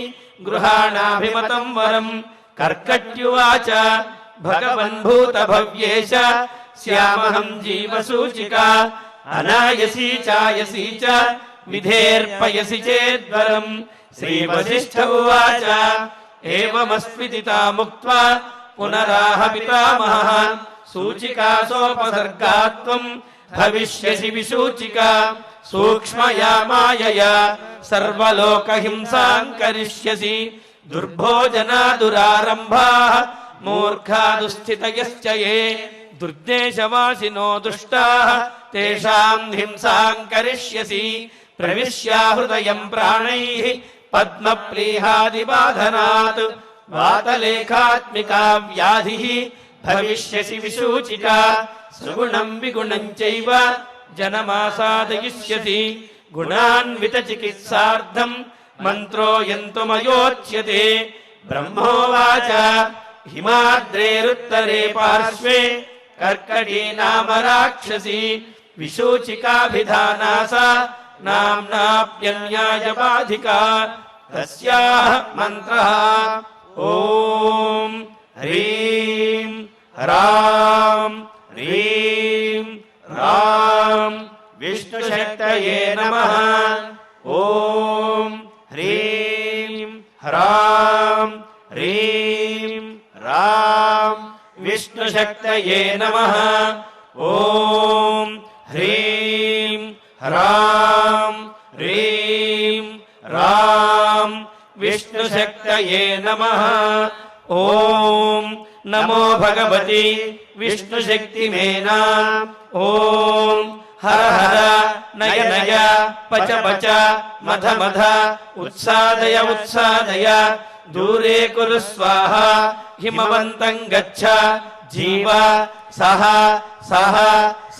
గృహాణాభిమతం వరం. కర్కట్యువాచ భగవన్ భూత భవ్యేశ స్యామహం జీవసూచికా. అనాయసీ చాయసీ చ విధేర్పయసి చేద్వరం. శ్రీవసిష్ఠ ఉవాచ ఏవమస్మితి తాముక్త్వా పునరాహ పితామహః. సూచికాసోపసర్గాత్వం భవిష్యసి విసూచికా. సూక్ష్మయా మాయయా సర్వలోకహింసాం కరిష్యసి. దుర్భోజనా దురారంభాః మూర్ఖా దుస్థితయశ్చ యే దుర్దేశవాసినో దుష్టాః తేషాం హింసాం కరిష్యసి. ప్రవిశ్యా హృదయం ప్రాణైః పద్మప్లీహాదిబాధనాత్ వాతలేఖాత్మికా వ్యాధిః భవిష్యసి విసూచికా. సుగుణం విగుణం చైవ జనమాసాదయిష్యసి. గుణాన్విత చికిత్సార్థం మంత్రోయంతు మయోచ్యతే. బ్రహ్మోవాచ హిమాద్రేరుత్తరే పార్శ్వే కర్కటీ నామ రాక్షసి. విసూచికాభిధానాసా నామ్నాప్యన్యాయబాధికా. తస్యాః మంత్రః ఓం హ్రీం హ్రాం హ్రీం రాం విష్ణుశక్తయే నమః. ఓం హ్రీం హ్రాం హ్రీం రాం విష్ణుశక్తయే నమః. ఓం హ్రీం హ్రాం హ్రీం రాం విష్ణుశక్తయే నమః. ఓం నమో భగవతి విష్ణుశక్తిమేనా. ఓం హర హర నయ నయ పచ పచ మధ మధ ఉత్సాదయ ఉత్సాదయ. దూరే కురు స్వాహ హిమవంతం గచ్చ. జీవ సహ సహ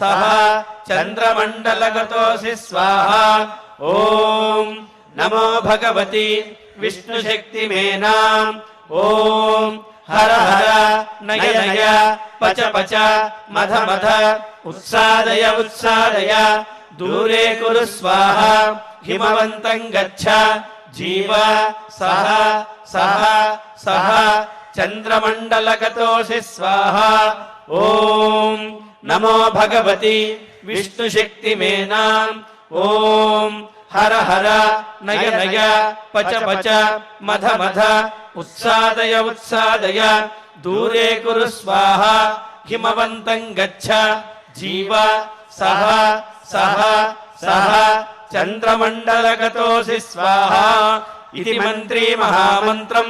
సహ చంద్రమండలగతోసి స్వాహ. ఓం నమో భగవతి విష్ణుశక్తిమేనా. ఓం హర హర నయ నయ పచ పచ మధ మధ ఉత్సాదయ ఉత్సాదయ. दूरे कुरु स्वाहा हिमवन्तं गच्छ जीव सह सह सह चन्द्रमण्डलगतोऽसि स्वाहा ॐ नमो भगवति विष्णुशक्तिमेनाम् ॐ हर हर नय नय पच पच मध मध उत्सादय उत्सादय दूरे कुरु स्वाहा हिमवन्तं गच्छ जीव सह सह सह चन्द्रमण्डलगतोऽसि स्वाहा इति मन्त्री महामन्त्रं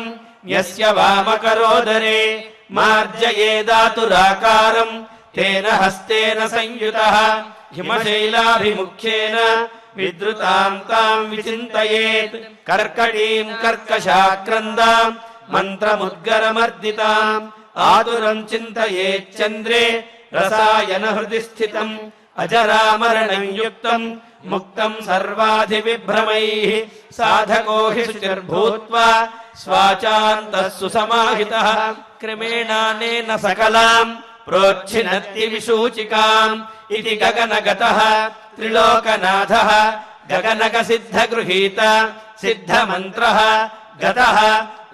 यस्य वामकरोदरे मार्जयेदातुराकारं तेन हस्तेन संयुतः हिमशैलाभिमुख्येन विद्रुतां तां विचिन्तयेत् कर्कटीं कर्कशाक्रन्दां मन्त्रमुद्गरमर्दिताम् आतुरं चिन्तयेच्चन्द्रे रसायन हृदि स्थितम् अजरामरणं युक्तं मुक्तं सर्वाधिविभ्रमैः साधको हि शुचिर्भूत्वा स्वाचान्तः सुसमाहितः क्रमेणानेन सकलां प्रोच्छिनत्ति विसूचिकाम् इति गगनगतः त्रिलोकनाथः गगनगसिद्धगृहीत सिद्धमन्त्रः गतः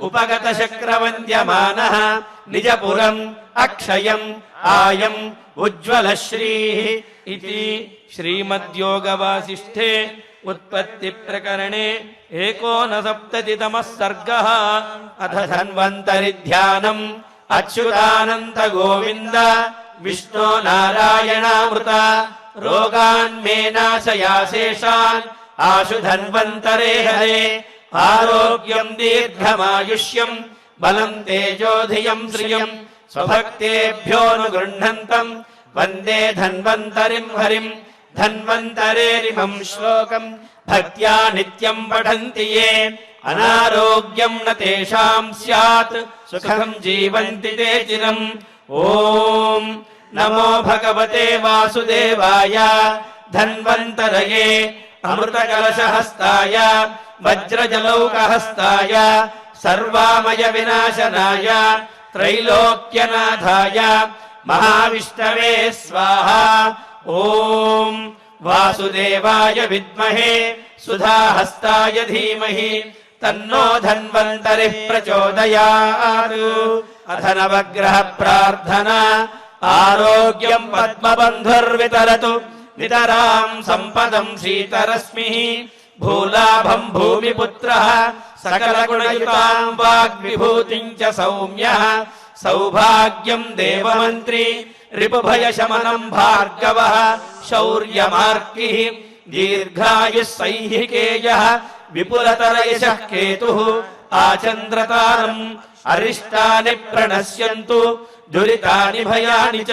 उपगतशक्रवन्द्यमानः निजपुरम् अक्षयम् आयम् उज्ज्वलश्रीः इति श्रीमद्योगवासिष्ठे उत्पत्तिप्रकरणे 59तमः सर्गः। अथ धन्वन्तरिध्यानम् अच्युतानन्त गोविन्द विष्णो नारायणामृत रोगान्मे नाशयाशेषान् आशु धन्वन्तरे हरे आरोग्यम् दीर्घमायुष्यम् बलम् तेजोधियम् श्रियम् स्वभक्तेभ्योऽनुगृह्णन्तम् वन्दे धन्वन्तरिम् हरिम् धन्वन्तरेरिमम् श्लोकम् भक्त्या नित्यम् पठन्ति ये अनारोग्यम् न तेषाम् स्यात् सुखम् जीवन्ति ते चिरम् ॐ नमो भगवते वासुदेवाय धन्वन्तरये अमृतकलशहस्ताय वज्रजलौकहस्ताय सर्वामय विनाशनाय त्रैलोक्यनाथाय महाविष्णवे स्वाहा ॐ वासुदेवाय विद्महे सुधाहस्ताय धीमहि तन्नो धन्वन्तरिः प्रचोदयात्। अथ नवग्रह प्रार्थना आरोग्यम् पद्मबन्धुर्वितरतु नितराम् सम्पदम् शीतरश्मिः भूलाभम् भूमिपुत्रः सकलगुणयुताम् वाग्विभूतिम् च सौम्यः सौभाग्यम् देवमन्त्री रिपुभयशमनम् भार्गवः शौर्यमार्किः दीर्घायुः सैहिकेयः विपुलतरयशः केतुः आचन्द्रतारम् अरिष्टानि प्रणश्यन्तु दुरितानि भयानि च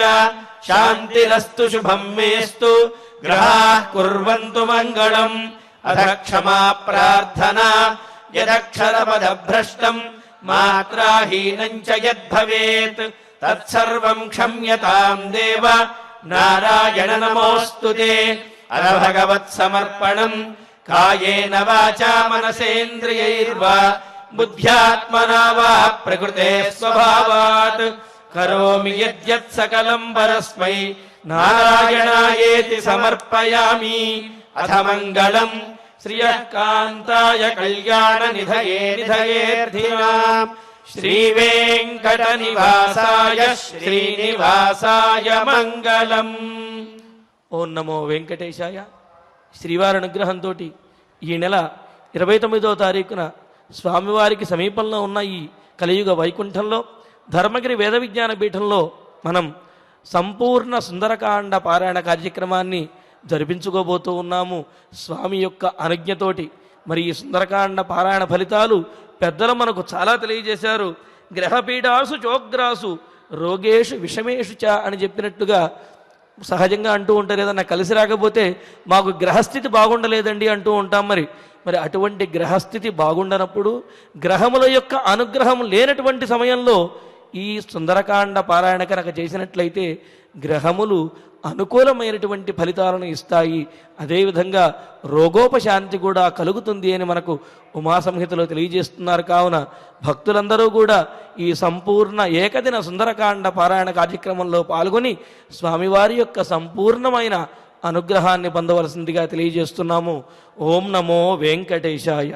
शान्तिरस्तु शुभम् मेस्तु ग्रहाः कुर्वन्तु मङ्गलम्। अथ क्षमा प्रार्थना यदक्षरपदभ्रष्टम् मात्राहीनम् च यद्भवेत् तत्सर्वम् क्षम्यताम् देव नारायण नमोऽस्तु ते। अथ भगवत्समर्पणम् कायेन वाचा मनसेन्द्रियैर्वा बुद्ध्यात्मना वा प्रकृते स्वभावात् करोमि यद्यत् सकलम् परस्मै नारायणायेति समर्पयामि। अथ मङ्गलम् श्रियः कान्ताय कल्याणनिधये निधयेऽर्थिनाम् श्रीवेङ्कटनिवासाय श्रीनिवासाय मङ्गलम्। ఓం నమో వెంకటేశాయ. శ్రీవారి అనుగ్రహంతో ఈ నెల 29వ తారీఖున స్వామివారికి సమీపంలో ఉన్న ఈ కలియుగ వైకుంఠంలో ధర్మగిరి వేద విజ్ఞాన పీఠంలో మనం సంపూర్ణ సుందరకాండ పారాయణ కార్యక్రమాన్ని జరిపించుకోబోతూ ఉన్నాము స్వామి యొక్క అనుజ్ఞతోటి. మరి ఈ సుందరకాండ పారాయణ ఫలితాలు పెద్దలు మనకు చాలా తెలియజేశారు. గ్రహపీఠాసు చోగ్రాసు రోగేషు విషమేషు చ అని చెప్పినట్టుగా సహజంగా అంటూ ఉంటారు, ఏదన్నా కలిసి రాకపోతే మాకు గ్రహస్థితి బాగుండలేదండి అంటూ ఉంటాం. మరి అటువంటి గ్రహస్థితి బాగుండనప్పుడు గ్రహముల యొక్క అనుగ్రహం లేనటువంటి సమయంలో ఈ సుందరకాండ పారాయణ కనుక చేసినట్లయితే గ్రహములు అనుకూలమైనటువంటి ఫలితాలను ఇస్తాయి. అదేవిధంగా రోగోపశాంతి కూడా కలుగుతుంది అని మనకు ఉమాసంహితలో తెలియజేస్తున్నారు. కావున భక్తులందరూ కూడా ఈ సంపూర్ణ ఏకదిన సుందరకాండ పారాయణ కార్యక్రమంలో పాల్గొని స్వామివారి యొక్క సంపూర్ణమైన అనుగ్రహాన్ని పొందవలసిందిగా తెలియజేస్తున్నాము. ఓం నమో వెంకటేశాయ.